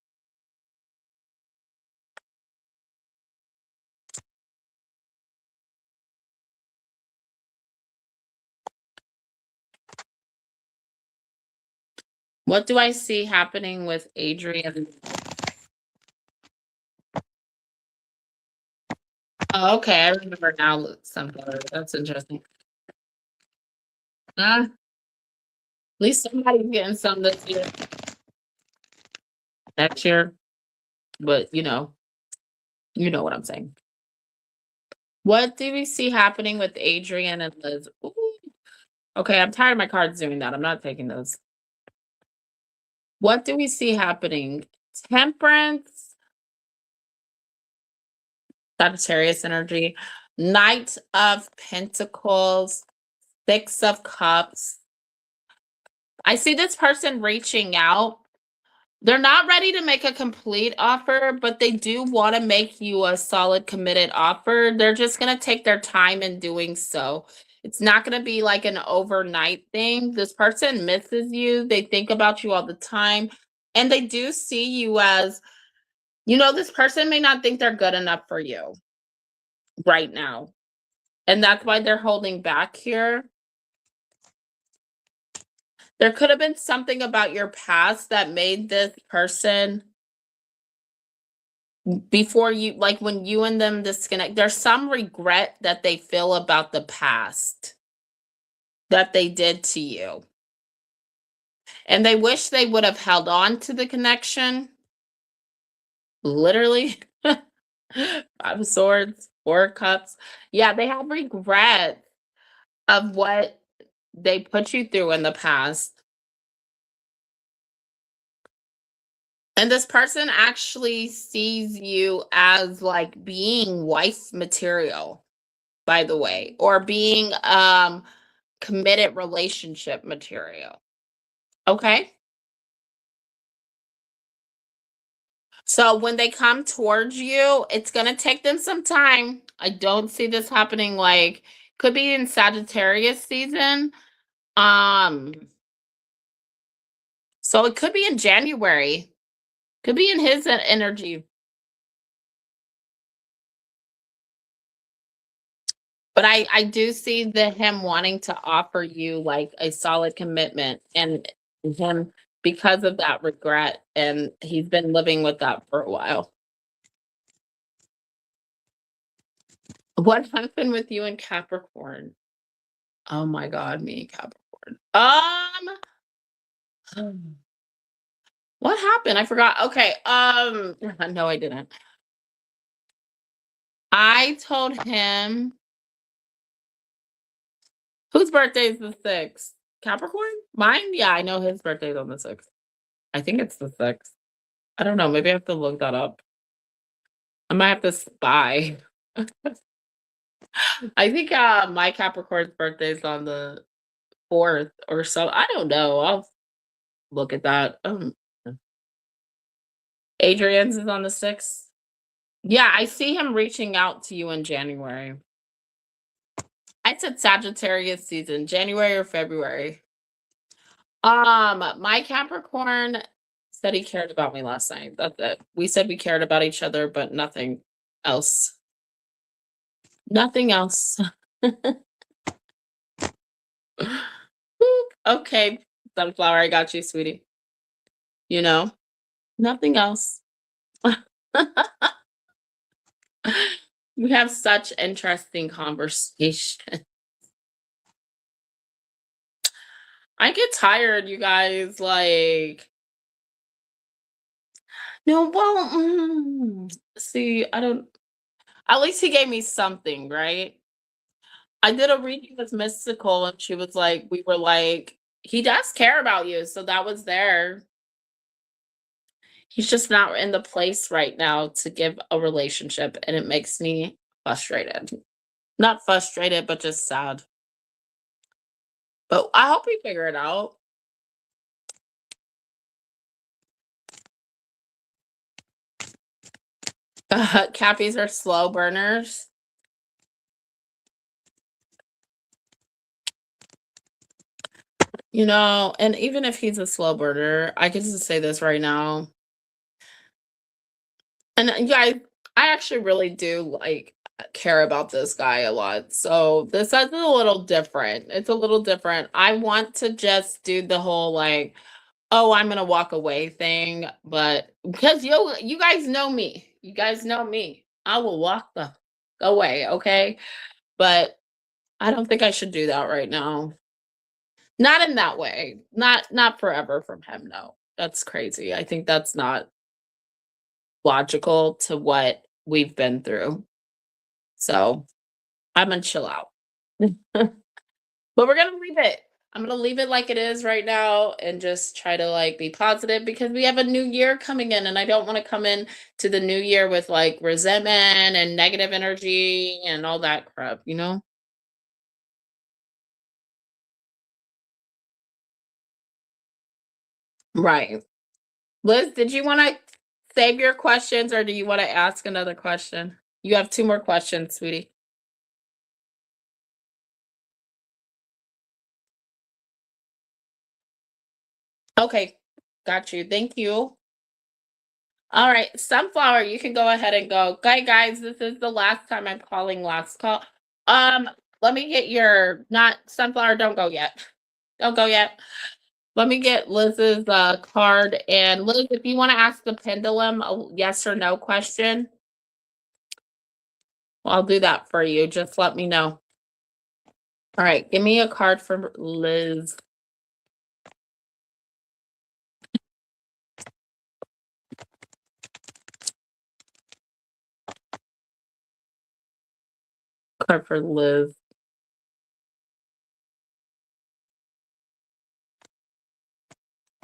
What do I see happening with Adrian? Oh, okay, I remember now some better. That's interesting. At least somebody's getting some this year. Next year. But you know what I'm saying. What do we see happening with Adrian and Liz? Ooh. Okay, I'm tired of my cards doing that. I'm not taking those. What do we see happening? Temperance, Sagittarius energy, Knight of Pentacles, Six of Cups. I see this person reaching out. They're not ready to make a complete offer, but they do want to make you a solid committed offer. They're just going to take their time in doing so. It's not going to be like an overnight thing. This person misses you. They think about you all the time. And they do see you as, this person may not think they're good enough for you right now. And that's why they're holding back here. There could have been something about your past that made this person before you, like when you and them disconnect, there's some regret that they feel about the past that they did to you. And they wish they would have held on to the connection. Literally. Five of Swords, Four of Cups. Yeah, they have regret of what they put you through in the past. And this person actually sees you as like being wife material, by the way, or being committed relationship material. Okay? So when they come towards you, it's going to take them some time. I don't see this happening like could be in Sagittarius season. Um so it could be in January. Could be in his energy. But I do see him wanting to offer you like a solid commitment and him because of that regret and he's been living with that for a while. What happened with you and Capricorn? Oh my god, me and Capricorn. What happened? I forgot. Okay. No, I didn't. I told him whose birthday is the 6th? Capricorn? Mine? Yeah, I know his birthday's on the 6th. I think it's the 6th. I don't know. Maybe I have to look that up. I might have to spy. I think my Capricorn's birthday is on the 4th or so. I don't know. I'll look at that. Adrian's is on the 6th. Yeah, I see him reaching out to you in January. I said Sagittarius season, January or February. My Capricorn said he cared about me last night. That's it. We said we cared about each other, but nothing else. Nothing else. Okay, sunflower, I got you, sweetie. You know, nothing else. We have such interesting conversation. I get tired, you guys. Like, no, well, see, I don't. At least he gave me something, right? I did a reading with Mystical, and she was like, we were like, he does care about you, so that was there. He's just not in the place right now to give a relationship, and it makes me frustrated. Not frustrated, but just sad. But I hope we figure it out. Cappies are slow burners. You know, and even if he's a slow burner, I can just say this right now. And yeah, I actually really do like care about this guy a lot. So this is a little different. It's a little different. I want to just do the whole like, oh, I'm gonna walk away thing, but because you guys know me. You guys know me. I will walk the away, okay? But I don't think I should do that right now. Not in that way. Not forever from him, no. That's crazy. I think that's not logical to what we've been through. So, I'm gonna chill out. But we're gonna leave it. I'm gonna leave it like it is right now and just try to like be positive because we have a new year coming in and I don't want to come in to the new year with like resentment and negative energy and all that crap, you know? Right. Liz, did you want to save your questions or do you want to ask another question? You have 2 more questions, sweetie. Okay. Got you. Thank you. All right, Sunflower, you can go ahead and go. Okay, guys, this is the last time I'm calling last call. Um, let me get your not Sunflower, don't go yet. Don't go yet. Let me get Liz's card. And Liz, if you want to ask the pendulum a yes or no question, I'll do that for you. Just let me know. All right, give me a card for Liz. Card for Liz.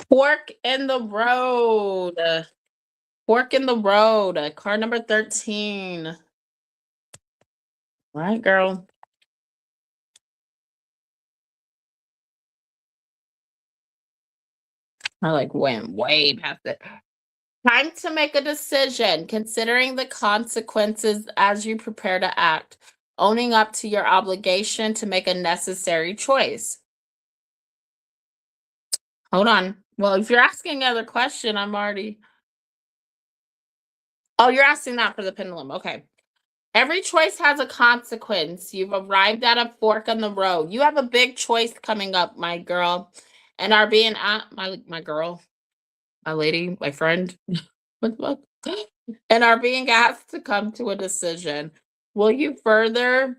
Fork in the road. Fork in the road. Card number 13. All right, girl. I like went way past it. Time to make a decision, considering the consequences as you prepare to act, owning up to your obligation to make a necessary choice. Hold on. Well, if you're asking another question, I'm already. Oh, you're asking that for the pendulum. Okay. Every choice has a consequence. You've arrived at a fork in the road. You have a big choice coming up, my girl, and are being my girl, my lady, my friend. What? And are being asked to come to a decision. Will you further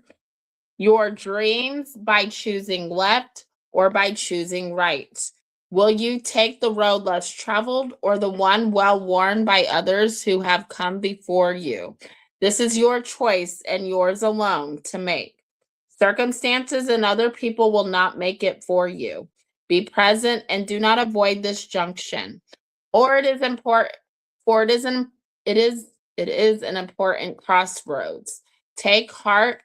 your dreams by choosing left or by choosing right? Will you take the road less traveled or the one well worn by others who have come before you? This is your choice and yours alone to make. Circumstances and other people will not make it for you. Be present and do not avoid this junction. Or it is important, for it isn't it is an important crossroads. Take heart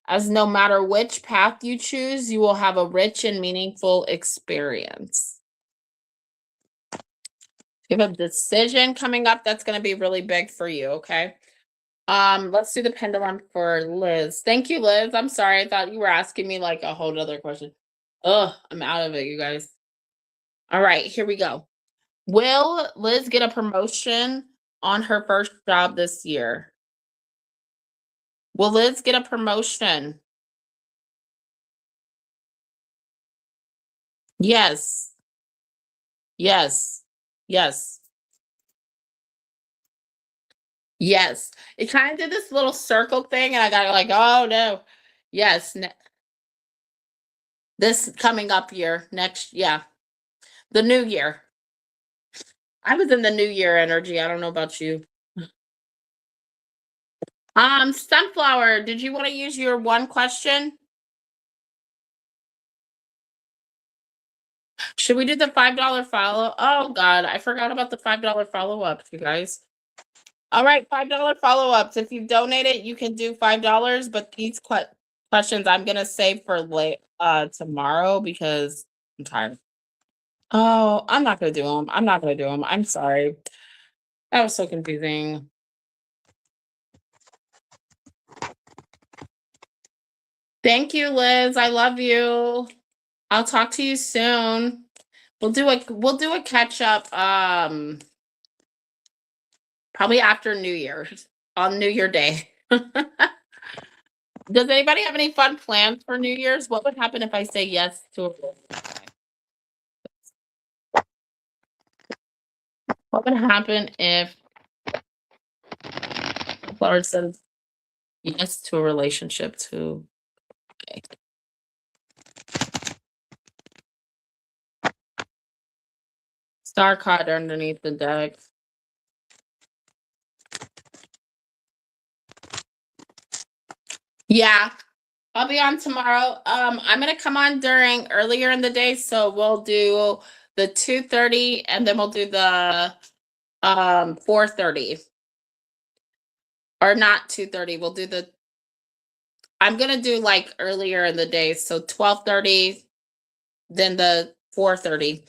as no matter which path you choose, you will have a rich and meaningful experience. You have a decision coming up that's going to be really big for you, okay? Let's do the pendulum for Liz. Thank you, Liz. I'm sorry. I thought you were asking me like a whole other question. Ugh, I'm out of it, you guys. All right, here we go. Will Liz get a promotion on her first job this year? Will Liz get a promotion? Yes. Yes. Yes. Yes. It kind of did this little circle thing, and I got like, oh no. Yes. This coming up year, next, yeah. The new year. I was in the new year energy. I don't know about you. Sunflower, did you want to use your one question? Should we do the $5 follow? Oh God, I forgot about the $5 follow-ups, you guys. All right, $5 follow-ups. If you donate it, you can do $5, but these questions I'm gonna save for tomorrow because I'm tired. Oh, I'm not gonna do them. I'm not gonna do them. I'm sorry. That was so confusing. Thank you, Liz. I love you. I'll talk to you soon. We'll do a catch up probably after New Year's on New Year Day. Does anybody have any fun plans for New Year's? What would happen if I say yes to a what would happen if Laura says yes to a relationship too? Okay. Star card underneath the deck. Yeah, I'll be on tomorrow. I'm gonna come on during earlier in the day, so we'll do the 2:30 and then we'll do the 4:30. Or not 2:30. We'll do the I'm gonna do like earlier in the day, so 12:30, then the 4:30.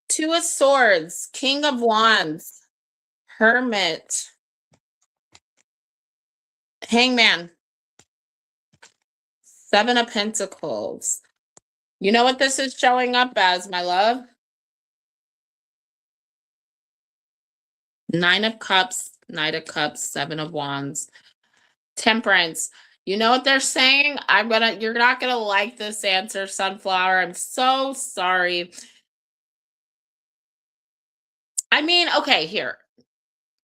Two of Swords, King of Wands, Hermit, Hangman, Seven of Pentacles. You know what this is showing up as, my love? Nine of Cups, Knight of Cups, Seven of Wands, Temperance. You know what they're saying? You're not gonna like this answer, Sunflower. I'm so sorry. I mean, okay, here.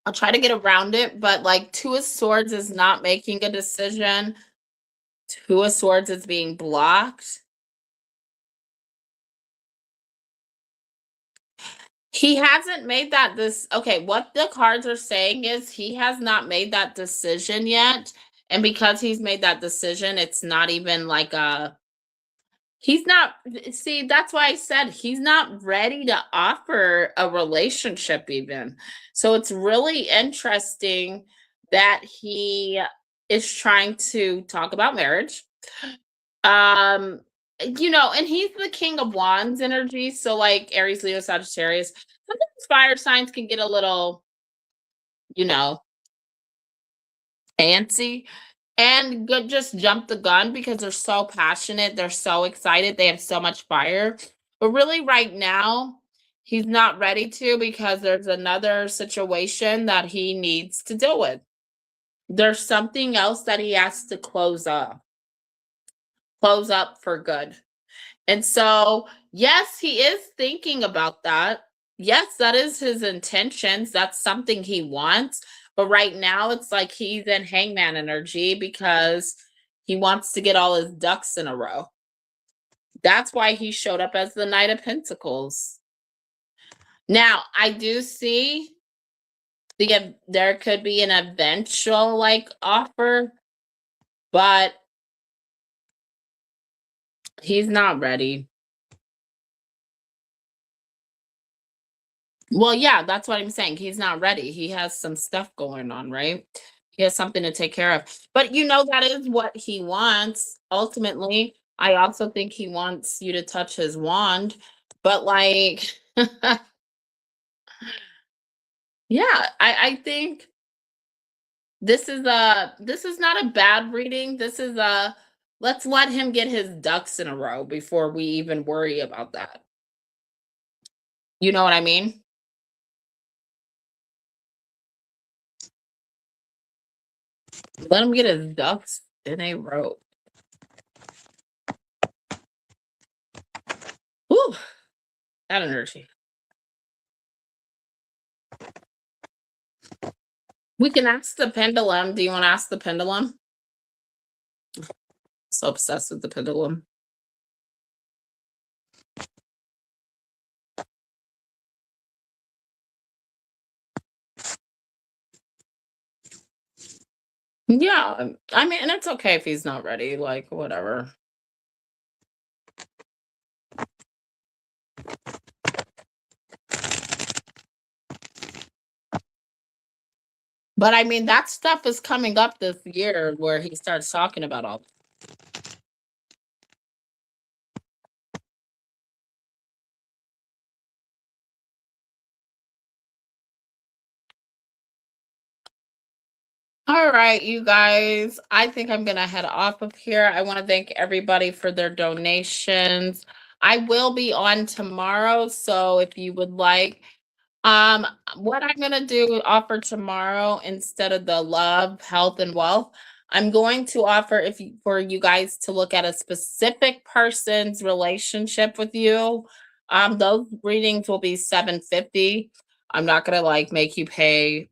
I'll try to get around it, but like Two of Swords is not making a decision. Two of Swords is being blocked. He hasn't made okay, what the cards are saying is he has not made that decision yet. And because he's made that decision, it's not even like he's not, see, that's why I said he's not ready to offer a relationship even. So it's really interesting that he is trying to talk about marriage. Um, and he's the King of Wands energy. So like Aries, Leo, Sagittarius. Sometimes fire signs can get a little, you know, antsy and just jump the gun because they're so passionate, they're so excited, they have so much fire. But really, right now, he's not ready to because there's another situation that he needs to deal with. There's something else that he has to close up for good. And so, yes, he is thinking about that. Yes, that is his intentions. That's something he wants. But right now, it's like he's in hangman energy because he wants to get all his ducks in a row. That's why he showed up as the Knight of Pentacles. Now, I do see there could be an eventual like offer, but he's not ready. Well, yeah, that's what I'm saying. He's not ready. He has some stuff going on, right? He has something to take care of. But you know that is what he wants ultimately. I also think he wants you to touch his wand, but like yeah, I think this is not a bad reading. This is a let's let him get his ducks in a row before we even worry about that. You know what I mean? Let him get his ducks in a row. Whew, that energy. We can ask the pendulum. Do you want to ask the pendulum? So obsessed with the pendulum. Yeah, I mean, and it's okay if he's not ready, like whatever. But I mean, that stuff is coming up this year where he starts talking about all. All right, you guys. I think I'm gonna head off of here. I want to thank everybody for their donations. I will be on tomorrow, so if you would like, what I'm gonna do offer tomorrow instead of the love, health, and wealth, I'm going to offer for you guys to look at a specific person's relationship with you. Those readings will be 750. I'm not gonna like make you pay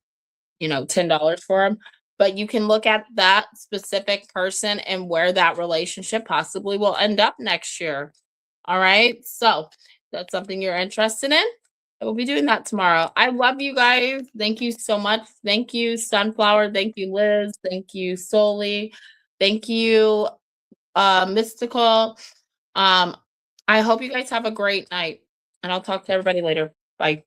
$10 for them. But you can look at that specific person and where that relationship possibly will end up next year. All right. So that's something you're interested in. I will be doing that tomorrow. I love you guys. Thank you so much. Thank you, Sunflower. Thank you, Liz. Thank you, Soli. Thank you, Mystical. Um, I hope you guys have a great night, and I'll talk to everybody later. Bye.